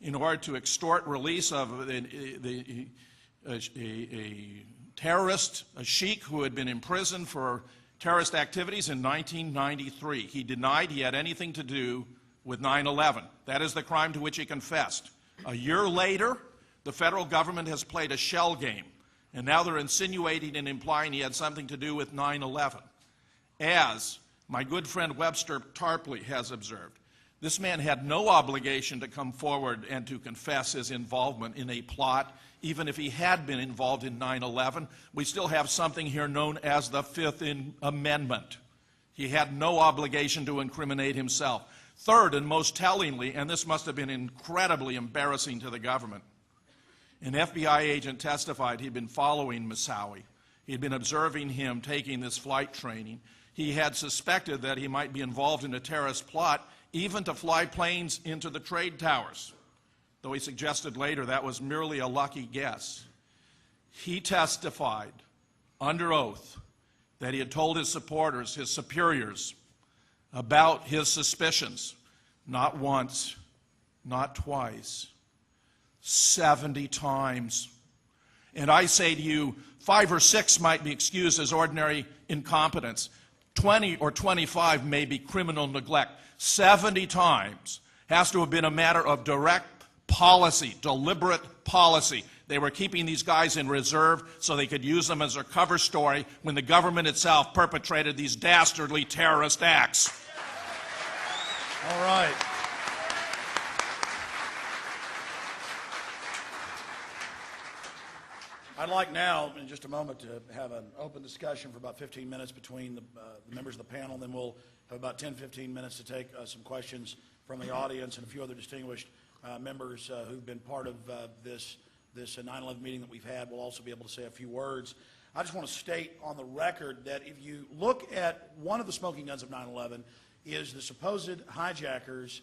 in order to extort release of a terrorist, a sheik who had been imprisoned for terrorist activities in 1993. He denied he had anything to do with 9/11. That is the crime to which he confessed. A year later, the federal government has played a shell game, and now they're insinuating and implying he had something to do with 9/11. As my good friend Webster Tarpley has observed, this man had no obligation to come forward and to confess his involvement in a plot. Even if he had been involved in 9/11, we still have something here known as the Fifth Amendment. He had no obligation to incriminate himself. Third, and most tellingly, and this must have been incredibly embarrassing to the government, an FBI agent testified he'd been following Moussaoui. He'd been observing him taking this flight training. He had suspected that he might be involved in a terrorist plot, even to fly planes into the trade towers, though he suggested later that was merely a lucky guess. He testified under oath that he had told his supporters, his superiors, about his suspicions, not once, not twice, 70 times. And I say to you, 5 or 6 might be excused as ordinary incompetence. 20 or 25 may be criminal neglect. 70 times has to have been a matter of direct policy, deliberate policy. They were keeping these guys in reserve so they could use them as their cover story when the government itself perpetrated these dastardly terrorist acts. All right. I'd like now, in just a moment, to have an open discussion for about 15 minutes between the members of the panel, and then we'll have about 10, 15 minutes to take some questions from the audience and a few other distinguished members who've been part of this 9/11 meeting that we've had. Will also be able to say a few words. I just want to state on the record that if you look at one of the smoking guns of 9/11 is the supposed hijackers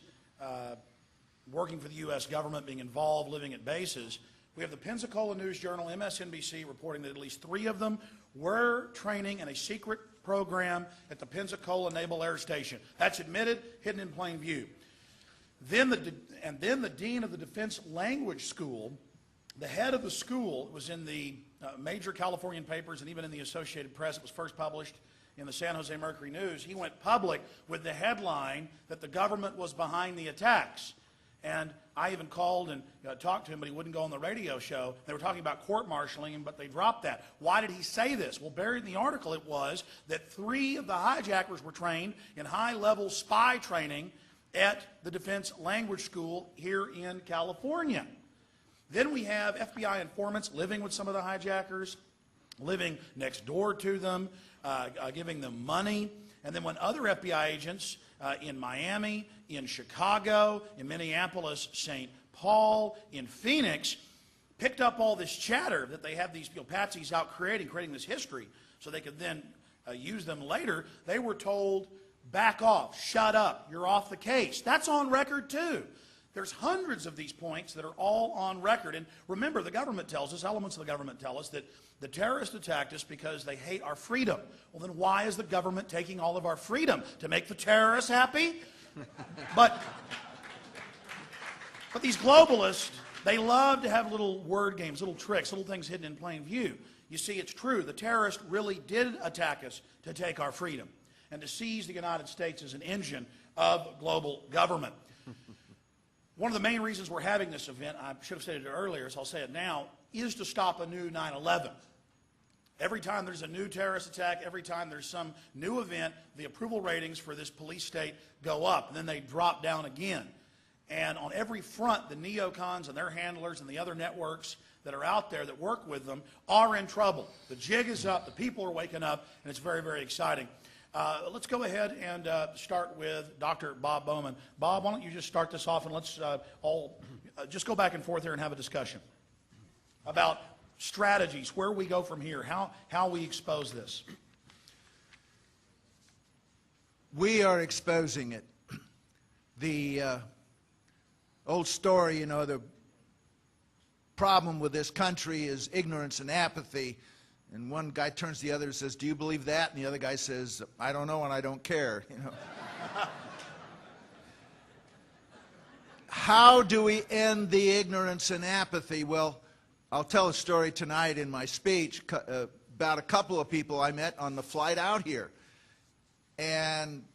working for the U.S. government, being involved, living at bases. We have the Pensacola News Journal, MSNBC, reporting that at least 3 of them were training in a secret program at the Pensacola Naval Air Station. That's admitted, hidden in plain view. Then the dean of the Defense Language School, the head of the school, was in the major Californian papers and even in the Associated Press. It was first published in the San Jose Mercury News. He went public with the headline that the government was behind the attacks. And I even called and talked to him, but he wouldn't go on the radio show. They were talking about court-martialing him, but they dropped that. Why did he say this? Well, buried in the article it was that 3 of the hijackers were trained in high-level spy training at the Defense Language School here in California. Then we have FBI informants living with some of the hijackers, living next door to them, giving them money. And then when other FBI agents in Miami, in Chicago, in Minneapolis, St. Paul, in Phoenix, picked up all this chatter that they have these patsies out creating this history so they could then use them later, they were told, back off, shut up, you're off the case. That's on record too. There's hundreds of these points that are all on record. And remember, the government tells us, elements of the government tell us, that the terrorists attacked us because they hate our freedom. Well, then why is the government taking all of our freedom? To make the terrorists happy? But these globalists, they love to have little word games, little tricks, little things hidden in plain view. You see, it's true. The terrorists really did attack us to take our freedom and to seize the United States as an engine of global government. One of the main reasons we're having this event, I should have stated it earlier, so I'll say it now, is to stop a new 9/11. Every time there's a new terrorist attack, every time there's some new event, the approval ratings for this police state go up, and then they drop down again. And on every front, the neocons and their handlers and the other networks that are out there that work with them are in trouble. The jig is up, the people are waking up, and it's very, very exciting. Let's go ahead and start with Dr. Bob Bowman. Bob, why don't you just start this off, and let's all just go back and forth here and have a discussion about strategies, where we go from here, how we expose this. We are exposing it. The old story, you know, the problem with this country is ignorance and apathy. And one guy turns to the other and says, "Do you believe that?" And the other guy says, "I don't know and I don't care." You know. How do we end the ignorance and apathy? Well, I'll tell a story tonight in my speech about a couple of people I met on the flight out here and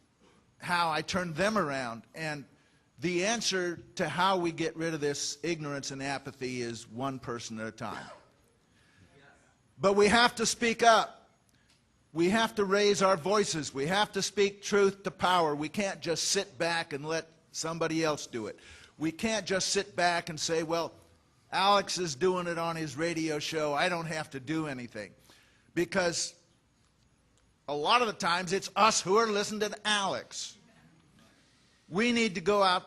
how I turned them around. And the answer to how we get rid of this ignorance and apathy is one person at a time. But we have to speak up. We have to raise our voices. We have to speak truth to power. We can't just sit back and let somebody else do it. We can't just sit back and say, well, Alex is doing it on his radio show. I don't have to do anything. Because a lot of the times it's us who are listening to Alex. We need to go out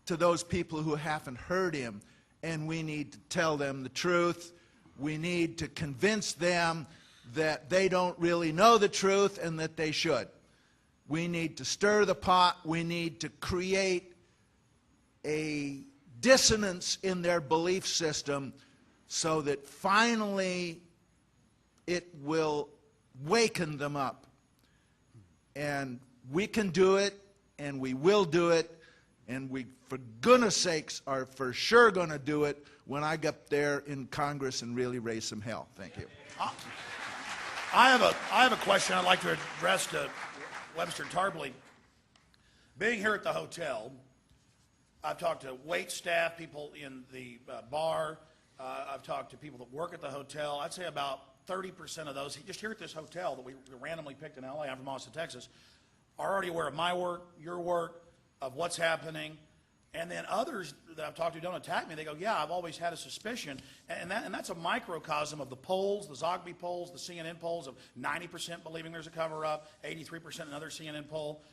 to those people who haven't heard him, and we need to tell them the truth. We need to convince them that they don't really know the truth and that they should. We need to stir the pot. We need to create a dissonance in their belief system so that finally it will waken them up. And we can do it, and we will do it, and we, for goodness sakes, are for sure going to do it when I get there in Congress and really raise some hell. Thank you. I have a question I'd like to address to Webster Tarpley. Being here at the hotel, I've talked to wait staff, people in the bar. I've talked to people that work at the hotel. I'd say about 30% of those, just here at this hotel that we randomly picked in LA, I'm from Austin, Texas, are already aware of my work, your work, of what's happening. And then others that I've talked to don't attack me. They go, yeah, I've always had a suspicion. And that's a microcosm of the polls, the Zogby polls, the CNN polls of 90% believing there's a cover-up, 83% another CNN poll.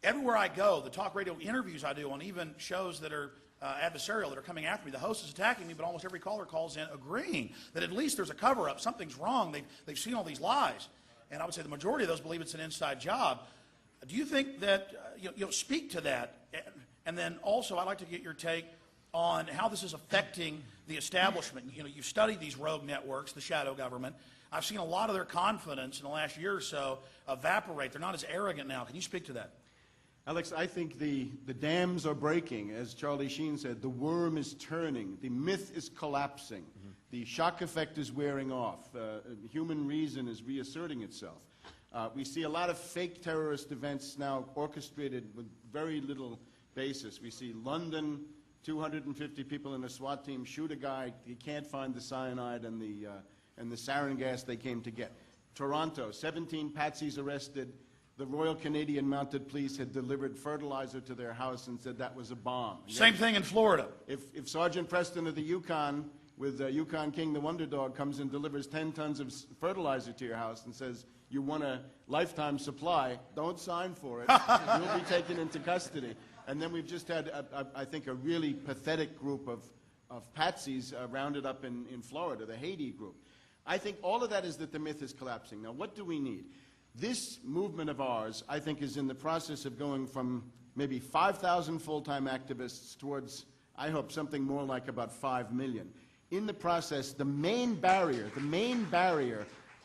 Everywhere I go, the talk radio interviews I do on even shows that are adversarial, that are coming after me, the host is attacking me, but almost every caller calls in agreeing that at least there's a cover-up, something's wrong, they've seen all these lies. And I would say the majority of those believe it's an inside job. Do you think that, you'll speak to that? And then also, I'd like to get your take on how this is affecting the establishment. You know, you've studied these rogue networks, the shadow government. I've seen a lot of their confidence in the last year or so evaporate. They're not as arrogant now. Can you speak to that? Alex, I think the dams are breaking. As Charlie Sheen said, the worm is turning. The myth is collapsing. Mm-hmm. The shock effect is wearing off. Human reason is reasserting itself. We see a lot of fake terrorist events now orchestrated with very little basis. We see London 250 people in a SWAT team shoot a guy, he can't find the cyanide and the sarin gas they came to get. Toronto, 17 patsies arrested. The Royal Canadian Mounted Police had delivered fertilizer to their house and said that was a bomb. Same thing in Florida. If Sergeant Preston of the Yukon with Yukon King the Wonder Dog comes and delivers 10 tons of fertilizer to your house and says you want a lifetime supply, don't sign for it. You'll be taken into custody. And then we've just had, I think, a really pathetic group of patsies rounded up in Florida, the Haiti group. I think all of that is that the myth is collapsing. Now, what do we need? This movement of ours, I think, is in the process of going from maybe 5,000 full-time activists towards, I hope, something more like about 5 million. In the process, the main barrier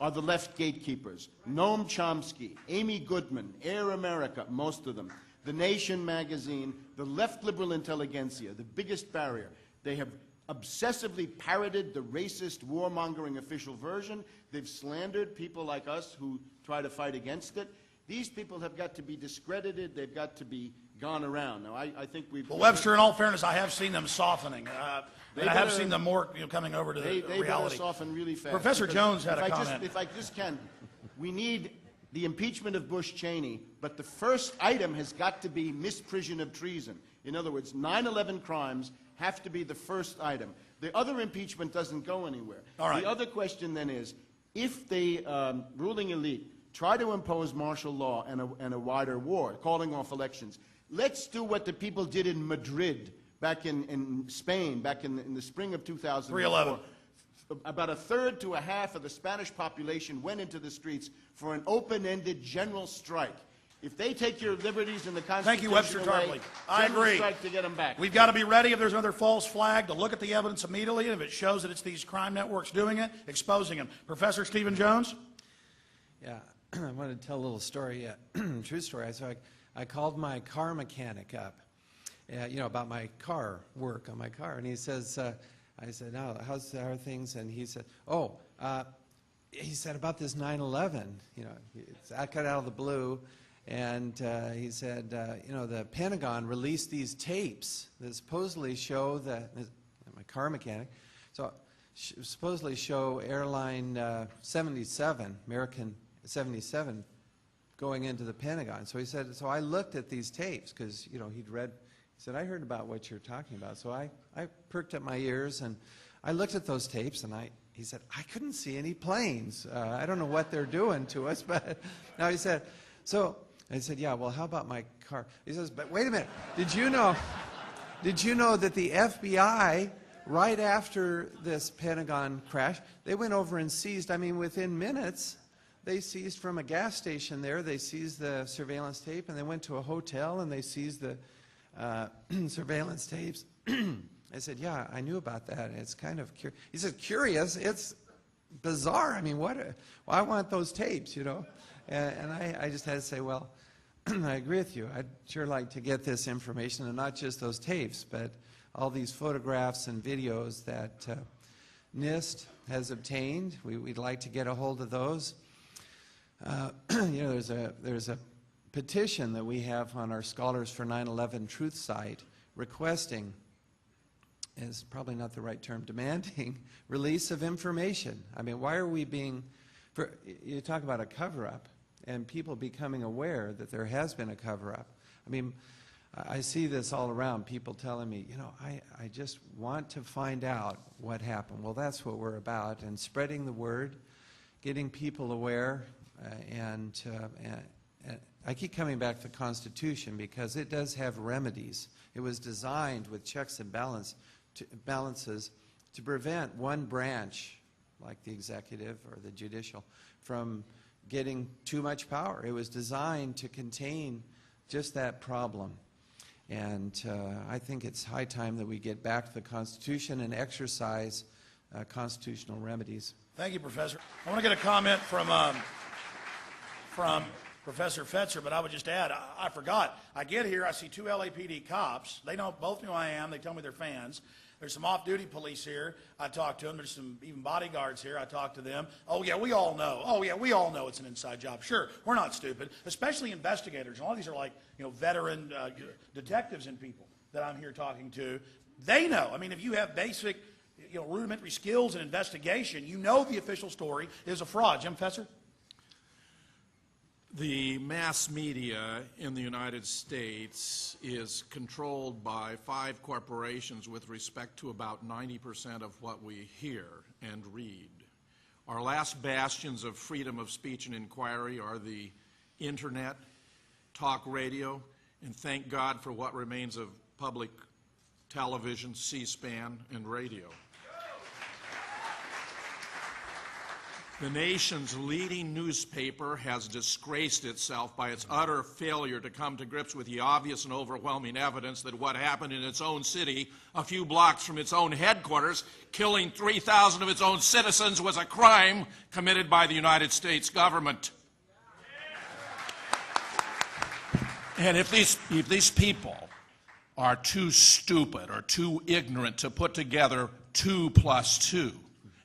are the left gatekeepers. Noam Chomsky, Amy Goodman, Air America, most of them, The Nation magazine, the left liberal intelligentsia, the biggest barrier. They have obsessively parroted the racist, warmongering official version. They've slandered people like us who try to fight against it. These people have got to be discredited. They've got to be gone around. Now, I think we've... Well, Webster, in all fairness, I have seen them softening. I have seen them more coming over to the reality. They better soften really fast. Professor Jones had a comment. If I just can, we need the impeachment of Bush-Cheney, but the first item has got to be misprision of treason. In other words, 9/11 crimes have to be the first item. The other impeachment doesn't go anywhere. All right. The other question then is, if the ruling elite try to impose martial law and a wider war, calling off elections, let's do what the people did in Madrid back in Spain, back in the spring of 2004. 3/11. About a third to a half of the Spanish population went into the streets for an open-ended general strike. If they take your liberties and the Constitution Thank you, Webster away, Tarpley. I agree. strike to get them back. We've got to be ready if there's another false flag to look at the evidence immediately, and if it shows that it's these crime networks doing it, exposing them. Professor Stephen Jones? Yeah, I wanted to tell a little story, true story. So I called my car mechanic up, about my car, work on my car, and he says, I said, "No, how are things?" And he said, he said about this 9/11, I cut out of the blue, and he said, the Pentagon released these tapes that supposedly show that, my car mechanic, supposedly show airline 77, American 77, going into the Pentagon. So he said, so I looked at these tapes because, he'd read. He said, I heard about what you're talking about. So I perked up my ears and I looked at those tapes and he said, I couldn't see any planes. I don't know what they're doing to us, but now he said, so I said, yeah, well, how about my car? He says, but wait a minute, did you know that the FBI, right after this Pentagon crash, they went over and seized, within minutes, they seized from a gas station there, they seized the surveillance tape, and they went to a hotel and they seized the surveillance tapes. I said, yeah, I knew about that. It's kind of curious. He said, curious? It's bizarre. I want those tapes, And I just had to say, well, I agree with you. I'd sure like to get this information, and not just those tapes, but all these photographs and videos that NIST has obtained. We'd like to get a hold of those. There's a petition that we have on our Scholars for 9/11 Truth site requesting, is probably not the right term, demanding release of information. Why are we being, you talk about a cover-up and people becoming aware that there has been a cover-up. I see this all around, people telling me, I just want to find out what happened. Well, that's what we're about, and spreading the word, getting people aware, and I keep coming back to the Constitution because it does have remedies. It was designed with checks and balances to prevent one branch, like the executive or the judicial, from getting too much power. It was designed to contain just that problem. And I think it's high time that we get back to the Constitution and exercise constitutional remedies. Thank you, Professor. I want to get a comment from Professor Fetzer, but I would just add, I forgot. I get here, I see two LAPD cops. They both know who I am. They tell me they're fans. There's some off-duty police here. I talk to them. There's some even bodyguards here. I talk to them. Oh, yeah, we all know. Oh, yeah, we all know it's an inside job. Sure, we're not stupid, especially investigators. A lot of these are like, veteran detectives and people that I'm here talking to. They know. I mean, if you have basic, rudimentary skills in investigation, you know the official story is a fraud. Jim Fesser? The mass media in the United States is controlled by 5 corporations with respect to about 90% of what we hear and read. Our last bastions of freedom of speech and inquiry are the internet, talk radio, and thank God for what remains of public television, C-SPAN, and radio. The nation's leading newspaper has disgraced itself by its utter failure to come to grips with the obvious and overwhelming evidence that what happened in its own city, a few blocks from its own headquarters, killing 3,000 of its own citizens, was a crime committed by the United States government. And if these people are too stupid or too ignorant to put together 2 plus 2,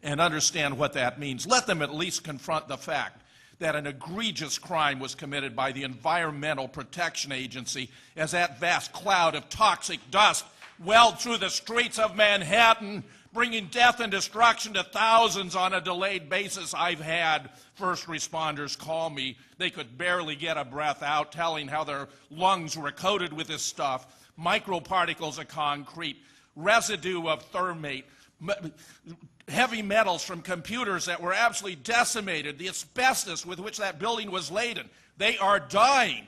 and understand what that means, let them at least confront the fact that an egregious crime was committed by the Environmental Protection Agency as that vast cloud of toxic dust welled through the streets of Manhattan, bringing death and destruction to thousands on a delayed basis. I've had first responders call me. They could barely get a breath out, telling how their lungs were coated with this stuff, microparticles of concrete, residue of thermate, heavy metals from computers that were absolutely decimated, the asbestos with which that building was laden. They are dying.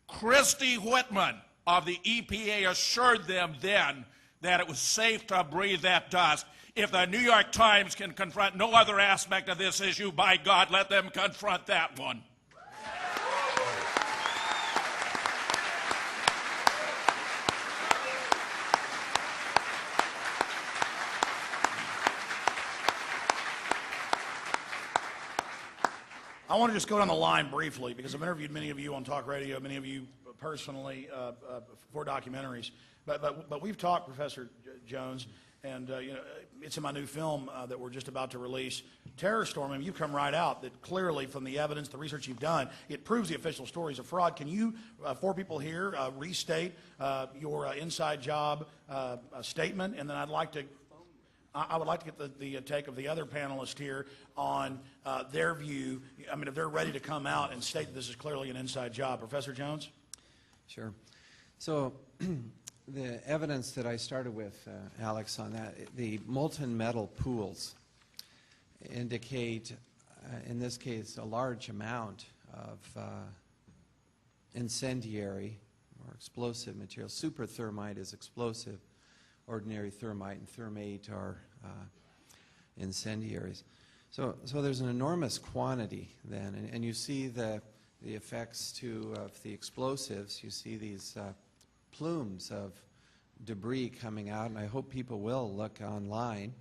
Christy Whitman of the EPA assured them then that it was safe to breathe that dust. If the New York Times can confront no other aspect of this issue, by God, let them confront that one. I want to just go down the line briefly because I've interviewed many of you on talk radio, many of you personally for documentaries. But we've talked, Professor Jones, and it's in my new film that we're just about to release, Terror Storm. I mean, you've come right out that clearly from the evidence, the research you've done, it proves the official story is a fraud. Can you, for people here, restate your inside job statement? And then I would like to get the take of the other panelists here on their view. I mean, if they're ready to come out and state that this is clearly an inside job. Professor Jones? Sure. So the evidence that I started with, Alex, on that, the molten metal pools indicate, in this case, a large amount of incendiary or explosive material. Superthermite is explosive. Ordinary thermite and thermate are incendiaries. So there's an enormous quantity then, and you see the effects too of the explosives. You see these plumes of debris coming out, and I hope people will look online,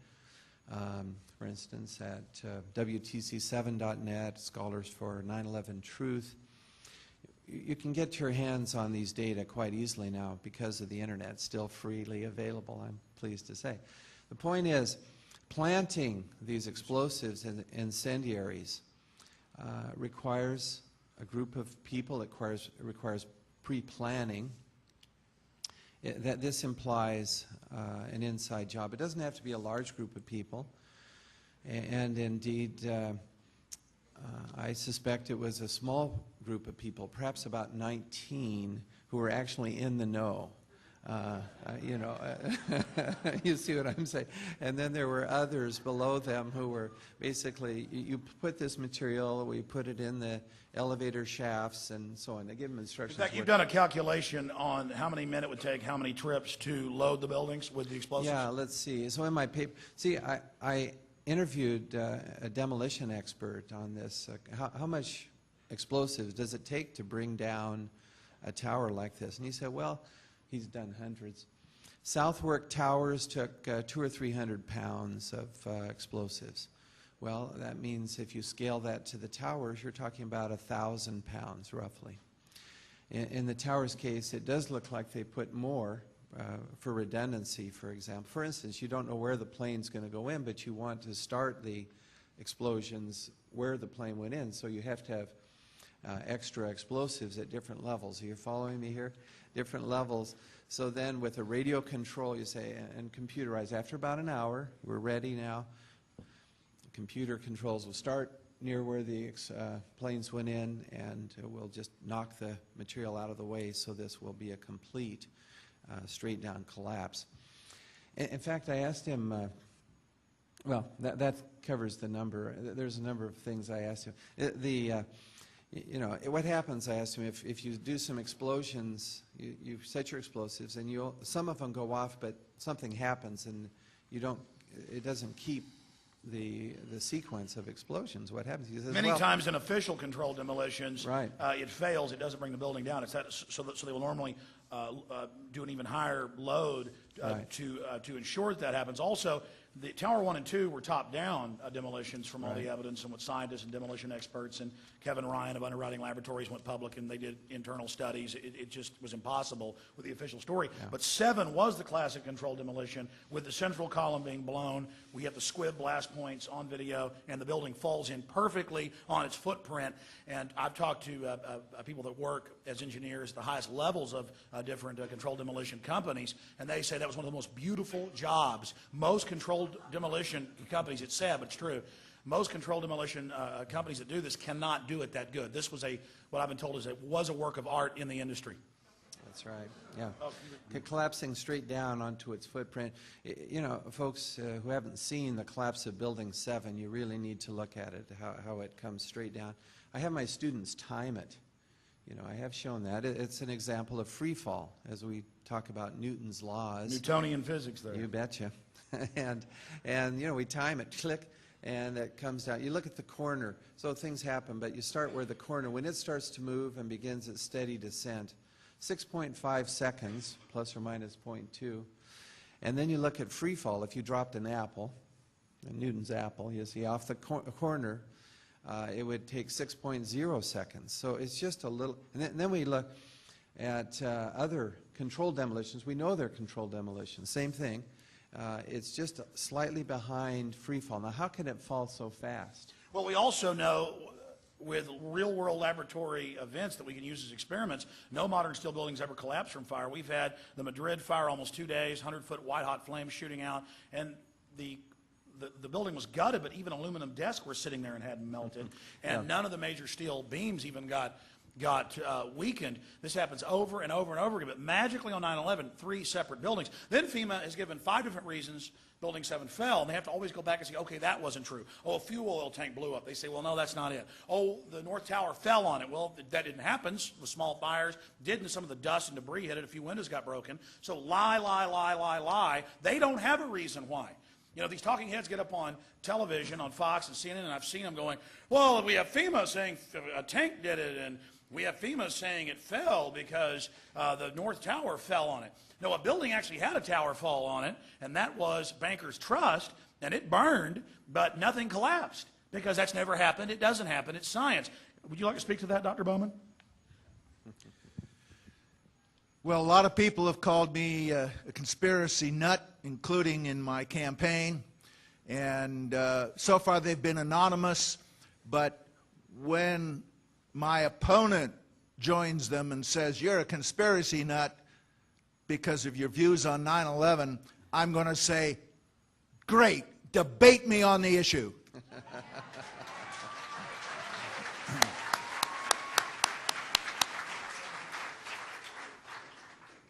for instance, at WTC7.net, Scholars for 9/11 Truth. You can get your hands on these data quite easily now because of the internet, still freely available, I'm pleased to say. The point is, planting these explosives and incendiaries requires a group of people. It requires pre-planning. That this implies an inside job. It doesn't have to be a large group of people, and indeed, I suspect it was a small group of people, perhaps about 19, who were actually in the know. You see what I'm saying? And then there were others below them who were basically, you put this material, we put it in the elevator shafts and so on. They give them instructions. In fact, you've done a calculation on how many men it would take, how many trips to load the buildings with the explosives? Yeah, let's see. So in my paper, see, I interviewed a demolition expert on this. How much explosives does it take to bring down a tower like this? And he said, well, he's done hundreds. Southwark Towers took 200 or 300 pounds of explosives. Well, that means if you scale that to the towers, you're talking about 1,000 pounds, roughly. In the towers case, it does look like they put more for redundancy, for example. For instance, you don't know where the plane's going to go in, but you want to start the explosions where the plane went in, so you have to have extra explosives at different levels. Are you following me here? Different levels. So then with a radio control, you say, and computerized, after about an hour, we're ready now. Computer controls will start near where the planes went in, and we'll just knock the material out of the way, so this will be a complete straight down collapse. In fact, I asked him, well, that covers the number. There's a number of things I asked him. You know, what happens, I asked him, if you do some explosions, you set your explosives, and some of them go off, but something happens, and it doesn't keep the sequence of explosions. What happens? He says, Many times in official controlled demolitions, right. It fails. It doesn't bring the building down. It's so they will normally do an even higher load Right. to ensure that happens. Also, the Tower 1 and 2 were top-down demolitions from all the evidence and what scientists and demolition experts and Kevin Ryan of Underwriting Laboratories went public and they did internal studies. It just was impossible with the official story. Yeah. But 7 was the classic controlled demolition with the central column being blown. We have the squib blast points on video, and the building falls in perfectly on its footprint. And I've talked to people that work as engineers at the highest levels of different controlled demolition companies, and they say that was one of the most beautiful jobs. Most controlled demolition companies, it's sad, but it's true, most controlled demolition companies that do this cannot do it that good. This was what I've been told is it was a work of art in the industry. That's right, yeah. Collapsing straight down onto its footprint. You know, folks who haven't seen the collapse of Building 7, you really need to look at it, how it comes straight down. I have my students time it. You know, I have shown that. It's an example of free fall, as we talk about Newton's laws. Newtonian physics there. You betcha. and you know, we time it, click, and it comes down. You look at the corner, so things happen, but you start where the corner, when it starts to move and begins its steady descent, 6.5 seconds, plus or minus 0.2. And then you look at free fall. If you dropped an apple, Newton's apple, you see, off the corner, it would take 6.0 seconds. So it's just a little, and then we look at other controlled demolitions. We know they're controlled demolitions. Same thing. It's just slightly behind free fall. Now, how can it fall so fast? Well, we also know with real-world laboratory events that we can use as experiments, no modern steel buildings ever collapse from fire. We've had the Madrid fire almost 2 days, 100-foot white-hot flames shooting out, and the building was gutted, but even aluminum desks were sitting there and hadn't melted, and none of the major steel beams even got weakened. This happens over and over and over again, but magically on 9/11, 3 separate buildings. Then FEMA has given 5 different reasons Building 7 fell, and they have to always go back and say, okay, that wasn't true. Oh, a fuel oil tank blew up. They say, well, no, that's not it. Oh, the North Tower fell on it. Well, that didn't happen with small fires. Didn't. Some of the dust and debris hit it. A few windows got broken. So lie. They don't have a reason why. You know, these talking heads get up on television, on Fox and CNN, and I've seen them going, well, we have FEMA saying a tank did it, and we have FEMA saying it fell because the North Tower fell on it. No, a building actually had a tower fall on it, and that was Bankers Trust, and it burned, but nothing collapsed because that's never happened. It doesn't happen. It's science. Would you like to speak to that, Dr. Bowman? Well, a lot of people have called me a conspiracy nut, including in my campaign, and so far they've been anonymous, but when my opponent joins them and says, you're a conspiracy nut because of your views on 9/11, I'm going to say, great, debate me on the issue.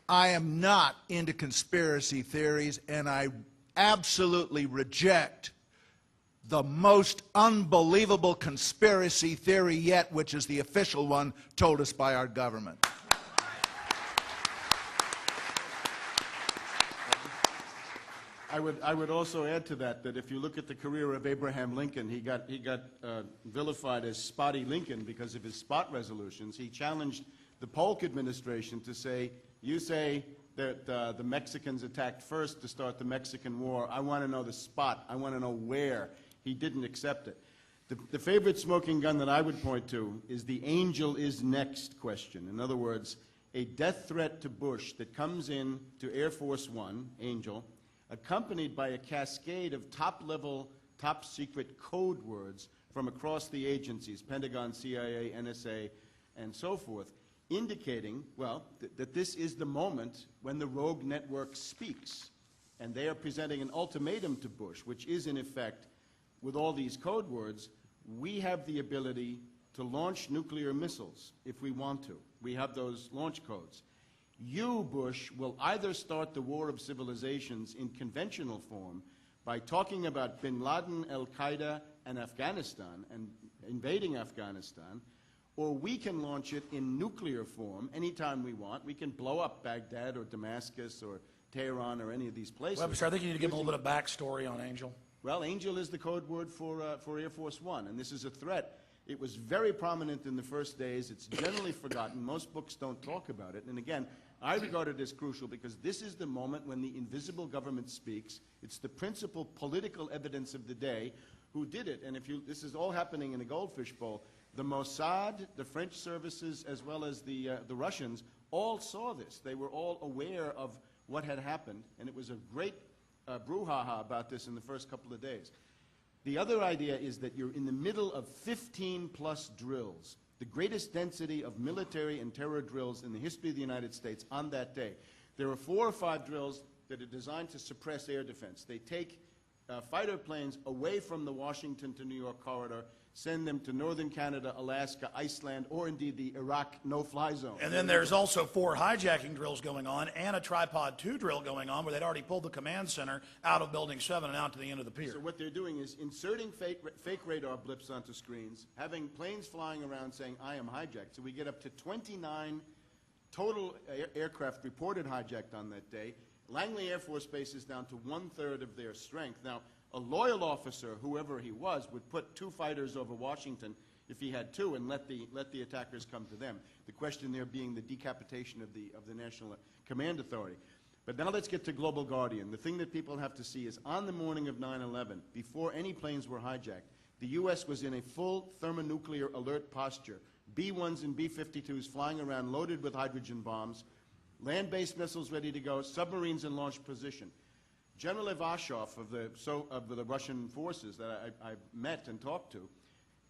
I am not into conspiracy theories, and I absolutely reject the most unbelievable conspiracy theory yet, which is the official one told us by our government. I would also add to that if you look at the career of Abraham Lincoln, he got vilified as Spotty Lincoln because of his spot resolutions. He challenged the Polk administration to say, you say that the Mexicans attacked first to start the Mexican War. I want to know the spot. I want to know where. He didn't accept it. The favorite smoking gun that I would point to is the angel is next question. In other words, a death threat to Bush that comes in to Air Force One, Angel, accompanied by a cascade of top-level top secret code words from across the agencies, Pentagon, CIA, NSA, and so forth, indicating, well, that this is the moment when the rogue network speaks. And they are presenting an ultimatum to Bush, which is, in effect, with all these code words, we have the ability to launch nuclear missiles if we want to. We have those launch codes. You, Bush, will either start the war of civilizations in conventional form by talking about bin Laden, al-Qaeda, and Afghanistan, and invading Afghanistan, or we can launch it in nuclear form anytime we want. We can blow up Baghdad or Damascus or Tehran or any of these places. Webster, I think you need to give a little bit of backstory on Angel. Well, Angel is the code word for Air Force One, and this is a threat. It was very prominent in the first days. It's generally forgotten. Most books don't talk about it. And again, I regard it as crucial because this is the moment when the invisible government speaks. It's the principal political evidence of the day. Who did it? And this is all happening in a goldfish bowl. The Mossad, the French services, as well as the Russians, all saw this. They were all aware of what had happened, and it was a great brouhaha about this in the first couple of days. The other idea is that you're in the middle of 15-plus drills, the greatest density of military and terror drills in the history of the United States on that day. There are 4 or 5 drills that are designed to suppress air defense. They take fighter planes away from the Washington to New York corridor, send them to northern Canada, Alaska, Iceland, or indeed the Iraq no-fly zone. And then there's also 4 hijacking drills going on and a Tripod 2 drill going on where they'd already pulled the command center out of Building 7 and out to the end of the pier. So what they're doing is inserting fake radar blips onto screens, having planes flying around saying, I am hijacked. So we get up to 29 total aircraft reported hijacked on that day. Langley Air Force Base is down to 1/3 of their strength. Now, a loyal officer, whoever he was, would put 2 fighters over Washington if he had 2 and let the attackers come to them. The question there being the decapitation of the National Command Authority. But now let's get to Global Guardian. The thing that people have to see is on the morning of 9/11, before any planes were hijacked, the U.S. was in a full thermonuclear alert posture. B-1s and B-52s flying around loaded with hydrogen bombs, land-based missiles ready to go, submarines in launch position. General Ivashov of the Russian forces that I met and talked to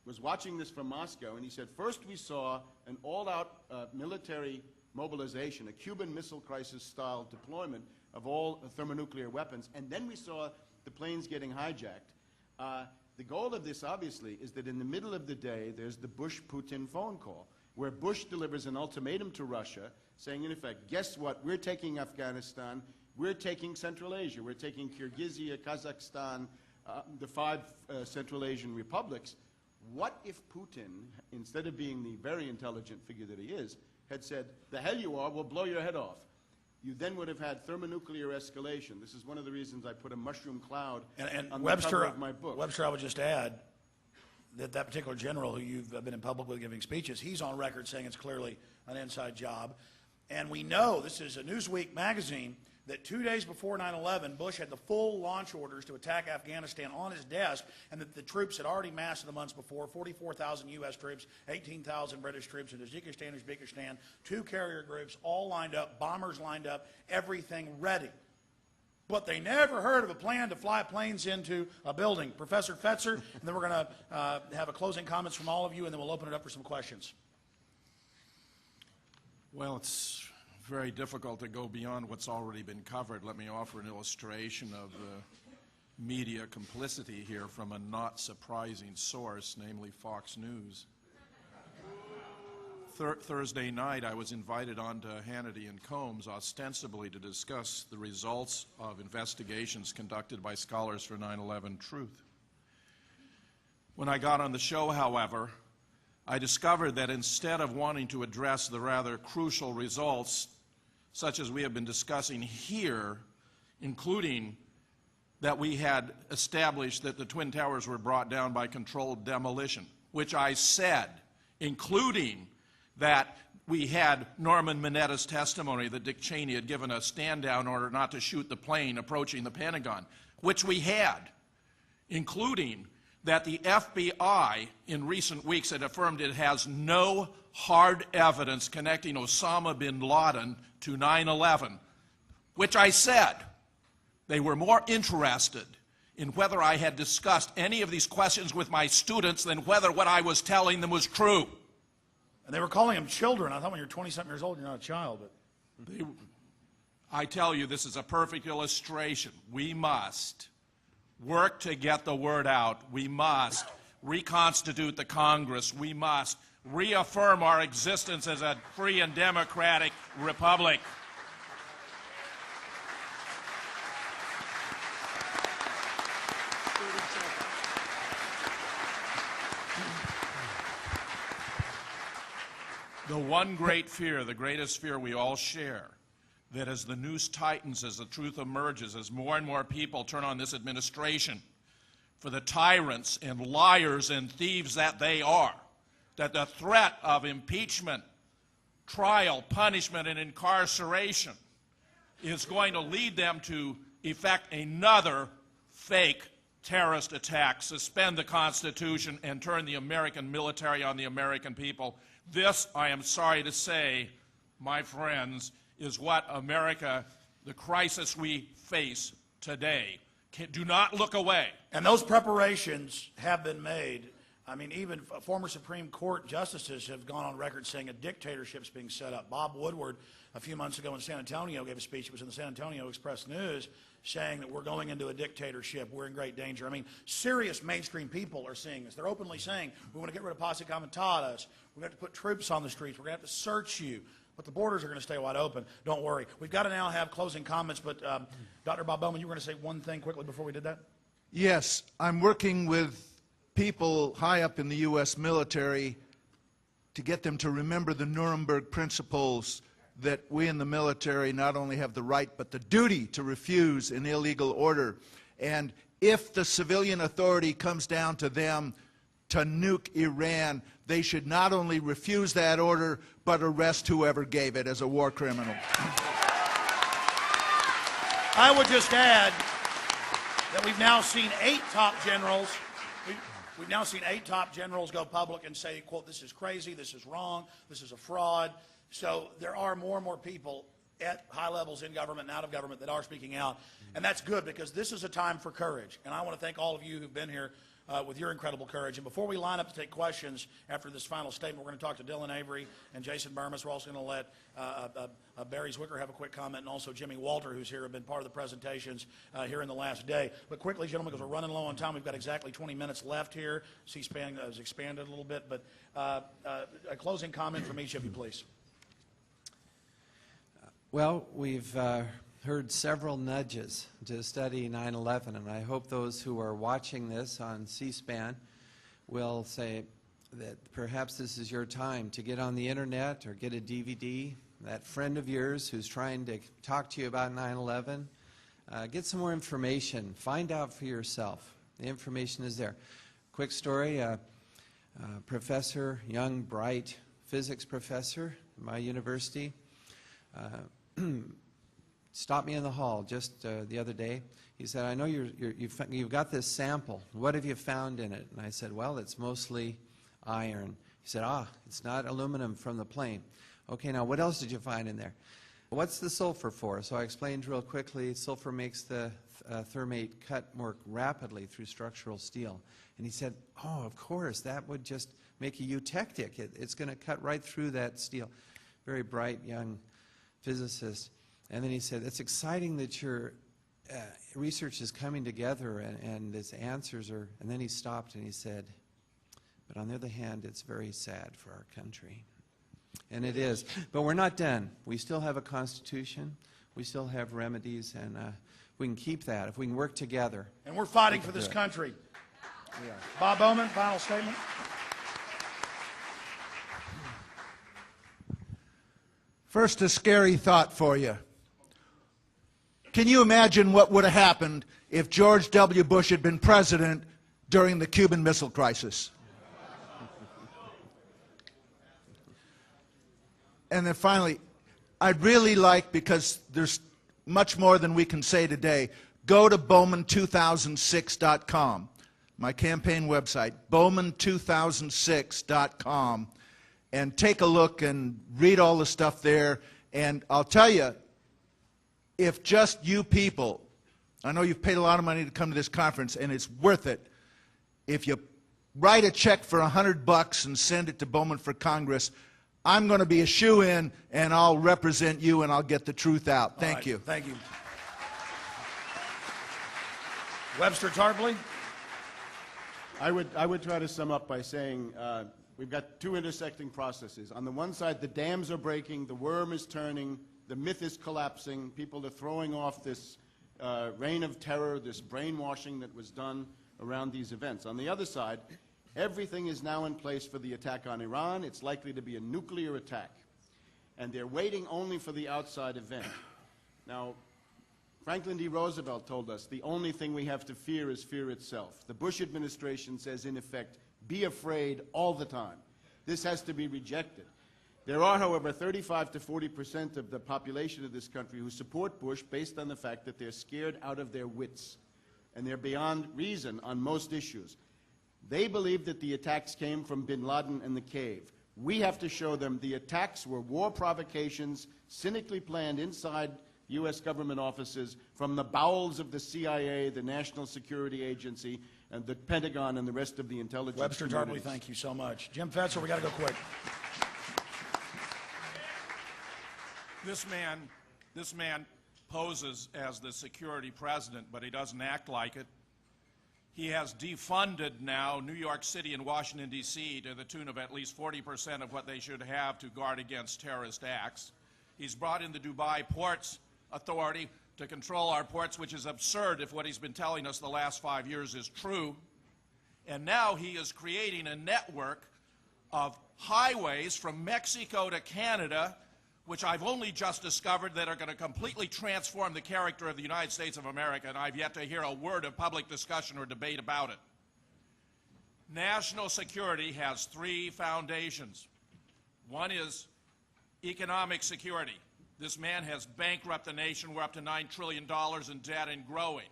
was watching this from Moscow, and he said, first we saw an all-out military mobilization, a Cuban Missile Crisis-style deployment of all thermonuclear weapons, and then we saw the planes getting hijacked. The goal of this, obviously, is that in the middle of the day, there's the Bush-Putin phone call, where Bush delivers an ultimatum to Russia, saying, in effect, guess what? We're taking Afghanistan. We're taking Central Asia. We're taking Kyrgyzia, Kazakhstan, the 5 Central Asian republics. What if Putin, instead of being the very intelligent figure that he is, had said, the hell you are, we'll blow your head off? You then would have had thermonuclear escalation. This is one of the reasons I put a mushroom cloud on the cover of my book. Webster, I would just add that particular general who you've been in public with giving speeches, he's on record saying it's clearly an inside job. And we know, this is a Newsweek magazine, that 2 days before 9/11, Bush had the full launch orders to attack Afghanistan on his desk, and that the troops had already massed in the months before, 44,000 U.S. troops, 18,000 British troops in Tajikistan, Uzbekistan, 2 carrier groups, all lined up, bombers lined up, everything ready. But they never heard of a plan to fly planes into a building. Professor Fetzer, and then we're going to have a closing comments from all of you, and then we'll open it up for some questions. Well, it's very difficult to go beyond what's already been covered. Let me offer an illustration of the media complicity here from a not surprising source, namely Fox News. Thursday night, I was invited on to Hannity and Combs ostensibly to discuss the results of investigations conducted by Scholars for 9/11 Truth. When I got on the show, however, I discovered that instead of wanting to address the rather crucial results, such as we have been discussing here, including that we had established that the Twin Towers were brought down by controlled demolition, which I said, including that we had Norman Minetta's testimony that Dick Cheney had given a stand-down order not to shoot the plane approaching the Pentagon, which we had, including that the FBI in recent weeks had affirmed it has no hard evidence connecting Osama bin Laden to 9/11, which I said they were more interested in whether I had discussed any of these questions with my students than whether what I was telling them was true. And they were calling them children. I thought when you're 20-something years old, you're not a child. But I tell you, this is a perfect illustration. We must work to get the word out. We must reconstitute the Congress. We must reaffirm our existence as a free and democratic republic. The one great fear, the greatest fear we all share, that as the news tightens, as the truth emerges, as more and more people turn on this administration for the tyrants and liars and thieves that they are, that the threat of impeachment, trial, punishment, and incarceration is going to lead them to effect another fake terrorist attack, suspend the Constitution, and turn the American military on the American people. This, I am sorry to say, my friends, is what America, the crisis we face today. Do not look away. And those preparations have been made. I mean, even former Supreme Court justices have gone on record saying a dictatorship's being set up. Bob Woodward, a few months ago in San Antonio, gave a speech. It was in the San Antonio Express News, saying that we're going into a dictatorship. We're in great danger. I mean, serious mainstream people are seeing this. They're openly saying, we want to get rid of posse comitatus. We're going to have to put troops on the streets. We're going to have to search you. But the borders are going to stay wide open. Don't worry. We've got to now have closing comments. But Dr. Bob Bowman, you were going to say one thing quickly before we did that? Yes, I'm working with people high up in the U.S. military to get them to remember the Nuremberg principles, that we in the military not only have the right but the duty to refuse an illegal order. And if the civilian authority comes down to them to nuke Iran, they should not only refuse that order but arrest whoever gave it as a war criminal. I would just add that we've now seen 8 top generals. We've now seen 8 top generals go public and say, quote, this is crazy, this is wrong, this is a fraud. So there are more and more people at high levels in government and out of government that are speaking out. And that's good, because this is a time for courage. And I want to thank all of you who've been here with your incredible courage. And before we line up to take questions after this final statement, we're going to talk to Dylan Avery and Jason Burmis. We're also going to let Barry Zwicker have a quick comment, and also Jimmy Walter, who's here, have been part of the presentations here in the last day. But quickly, gentlemen, because we're running low on time, we've got exactly 20 minutes left here. C-SPAN has expanded a little bit. But a closing comment from each of you, please. Well, we've heard several nudges to study 9/11, and I hope those who are watching this on C-SPAN will say that perhaps this is your time to get on the internet or get a DVD. That friend of yours who's trying to talk to you about 9/11, get some more information. Find out for yourself. The information is there. Quick story, professor, young, bright physics professor at my university, stopped me in the hall just the other day. He said, I know you've got this sample. What have you found in it? And I said, well, it's mostly iron. He said, it's not aluminum from the plane. Okay, now what else did you find in there? What's the sulfur for? So I explained real quickly, sulfur makes the thermate cut more rapidly through structural steel. And he said, oh, of course, that would just make a eutectic. It's going to cut right through that steel. Very bright, young physicist. And then he said, it's exciting that your research is coming together and its answers are, and then he stopped and he said, but on the other hand, it's very sad for our country. And it is. But we're not done. We still have a constitution. We still have remedies, and we can keep that if we can work together. And we're fighting for this country. We are. Bob Bowman, final statement. First, a scary thought for you. Can you imagine what would have happened if George W. Bush had been president during the Cuban Missile Crisis? And then finally, I'd really like, because there's much more than we can say today, go to Bowman2006.com, my campaign website, Bowman2006.com, and take a look and read all the stuff there. And I'll tell you, if just you people I know you've paid a lot of money to come to this conference, and it's worth it if you write a check for $100 and send it to Bowman for Congress. I'm going to be a shoo-in, and I'll represent you, and I'll get the truth out. Thank you. Thank you. Webster Tarpley? I would try to sum up by saying we've got two intersecting processes. On the one side, the dams are breaking, the worm is turning, the myth is collapsing, people are throwing off this reign of terror, this brainwashing that was done around these events. On the other side, everything is now in place for the attack on Iran. It's likely to be a nuclear attack. And they're waiting only for the outside event. Now, Franklin D. Roosevelt told us the only thing we have to fear is fear itself. The Bush administration says, in effect, be afraid all the time. This has to be rejected. There are, however, 35 to 40% of the population of this country who support Bush based on the fact that they're scared out of their wits. And they're beyond reason on most issues. They believe that the attacks came from bin Laden and the cave. We have to show them the attacks were war provocations, cynically planned inside U.S. government offices from the bowels of the CIA, the National Security Agency, and the Pentagon and the rest of the intelligence Webster communities. Tarpley, thank you so much. Jim Fetzer, we got to go quick. This man poses as the security president, but he doesn't act like it. He has defunded now New York City and Washington, D.C. to the tune of at least 40% of what they should have to guard against terrorist acts. He's brought in the Dubai Ports Authority to control our ports, which is absurd if what he's been telling us the last 5 years is true. And now he is creating a network of highways from Mexico to Canada, which I've only just discovered, that are going to completely transform the character of the United States of America, and I've yet to hear a word of public discussion or debate about it. National security has three foundations. One is economic security. This man has bankrupted the nation. We're up to $9 trillion in debt and growing.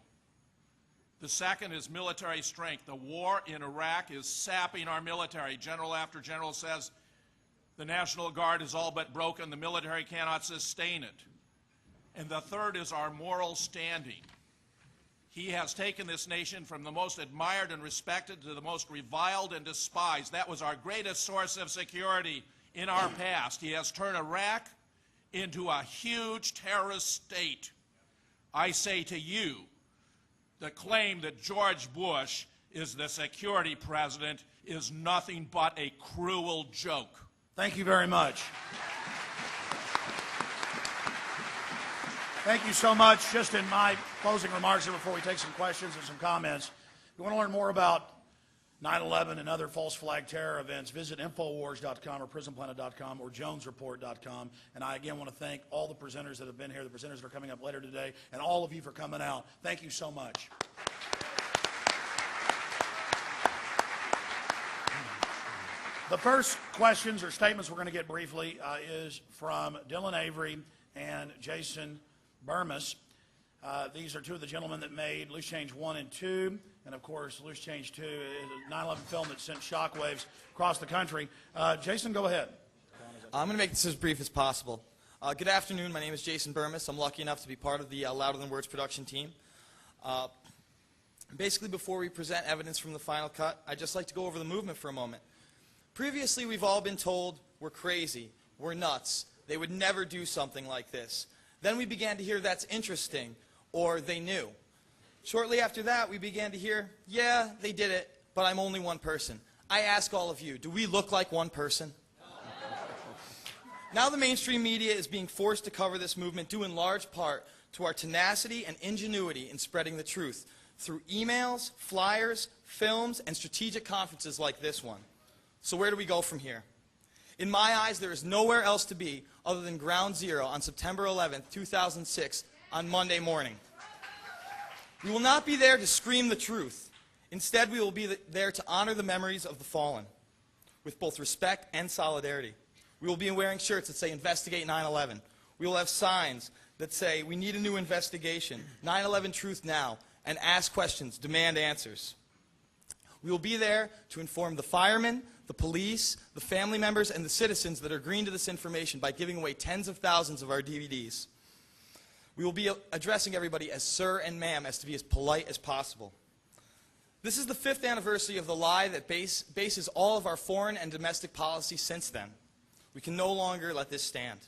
The second is military strength. The war in Iraq is sapping our military. General after general says the National Guard is all but broken. The military cannot sustain it. And the third is our moral standing. He has taken this nation from the most admired and respected to the most reviled and despised. That was our greatest source of security in our past. He has turned Iraq into a huge terrorist state. I say to you, the claim that George Bush is the security president is nothing but a cruel joke. Thank you very much. Thank you so much. Just in my closing remarks here before we take some questions and some comments, if you want to learn more about 9/11 and other false flag terror events, visit Infowars.com or PrisonPlanet.com or JonesReport.com. And I again want to thank all the presenters that have been here, the presenters that are coming up later today, and all of you for coming out. Thank you so much. The first questions or statements we're going to get briefly is from Dylan Avery and Jason Burmis. These are two of the gentlemen that made Loose Change 1 and 2. And, of course, Loose Change 2 is a 9/11 film that sent shockwaves across the country. Jason, go ahead. I'm going to make this as brief as possible. Good afternoon. My name is Jason Burmis. I'm lucky enough to be part of the Louder Than Words production team. Basically, before we present evidence from the final cut, I'd just like to go over the movement for a moment. Previously, we've all been told we're crazy, we're nuts, they would never do something like this. Then we began to hear that's interesting, or they knew. Shortly after that, we began to hear, yeah, they did it, but I'm only one person. I ask all of you, do we look like one person? Now the mainstream media is being forced to cover this movement due in large part to our tenacity and ingenuity in spreading the truth through emails, flyers, films, and strategic conferences like this one. So where do we go from here? In my eyes, there is nowhere else to be other than Ground Zero on September 11th, 2006, on Monday morning. We will not be there to scream the truth. Instead, we will be there to honor the memories of the fallen with both respect and solidarity. We will be wearing shirts that say, investigate 9/11. We will have signs that say, we need a new investigation, 9/11 truth now, and ask questions, demand answers. We will be there to inform the firemen, the police, the family members, and the citizens that are agreeing to this information by giving away tens of thousands of our DVDs. We will be addressing everybody as sir and ma'am, as to be as polite as possible. This is the 5th anniversary of the lie that bases all of our foreign and domestic policy since then. We can no longer let this stand.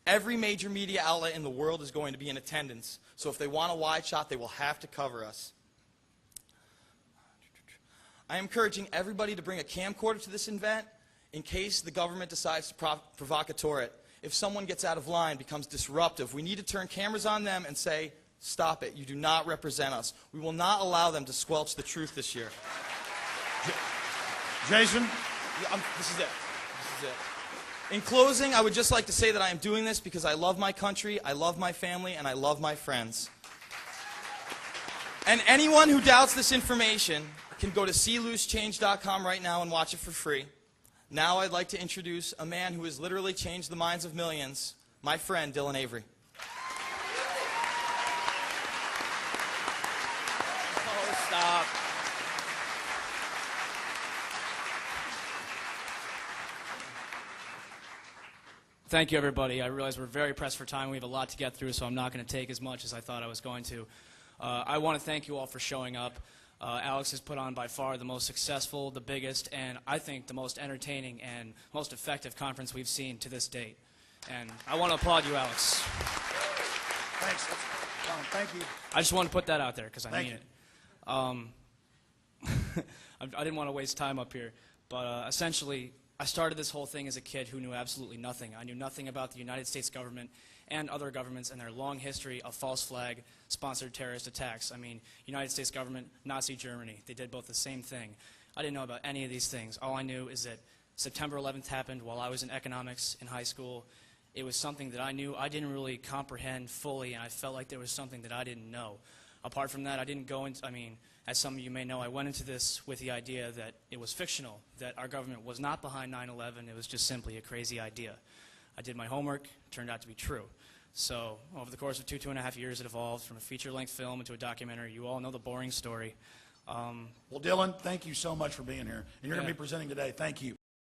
Every major media outlet in the world is going to be in attendance, so if they want a wide shot, they will have to cover us. I am encouraging everybody to bring a camcorder to this event in case the government decides to provocateur it. If someone gets out of line, becomes disruptive, we need to turn cameras on them and say, stop it, you do not represent us. We will not allow them to squelch the truth this year. Jason? Yeah, this is it. This is it. In closing, I would just like to say that I am doing this because I love my country, I love my family, and I love my friends. And anyone who doubts this information can go to seeloosechange.com right now and watch it for free. Now I'd like to introduce a man who has literally changed the minds of millions, my friend Dylan Avery. Oh, stop. Thank you, everybody. I realize we're very pressed for time. We have a lot to get through, so I'm not going to take as much as I thought I was going to. I want to thank you all for showing up. Alex has put on by far the most successful, the biggest, and I think the most entertaining and most effective conference we've seen to this date. And I want to applaud you, Alex. Thanks. Thank you. I just want to put that out there because I Thank mean it. I didn't want to waste time up here, but essentially, I started this whole thing as a kid who knew absolutely nothing. I knew nothing about the United States government and other governments and their long history of false flag-sponsored terrorist attacks. I mean, United States government, Nazi Germany, they did both the same thing. I didn't know about any of these things. All I knew is that September 11th happened while I was in economics in high school. It was something that I knew I didn't really comprehend fully, and I felt like there was something that I didn't know. Apart from that, I didn't go into, as some of you may know, I went into this with the idea that it was fictional, that our government was not behind 9/11, it was just simply a crazy idea. I did my homework, it turned out to be true. So, over the course of 2.5 years, it evolved from a feature-length film into a documentary. You all know the boring story. Well, Dylan, thank you so much for being here. And you're going to be presenting today. Thank you.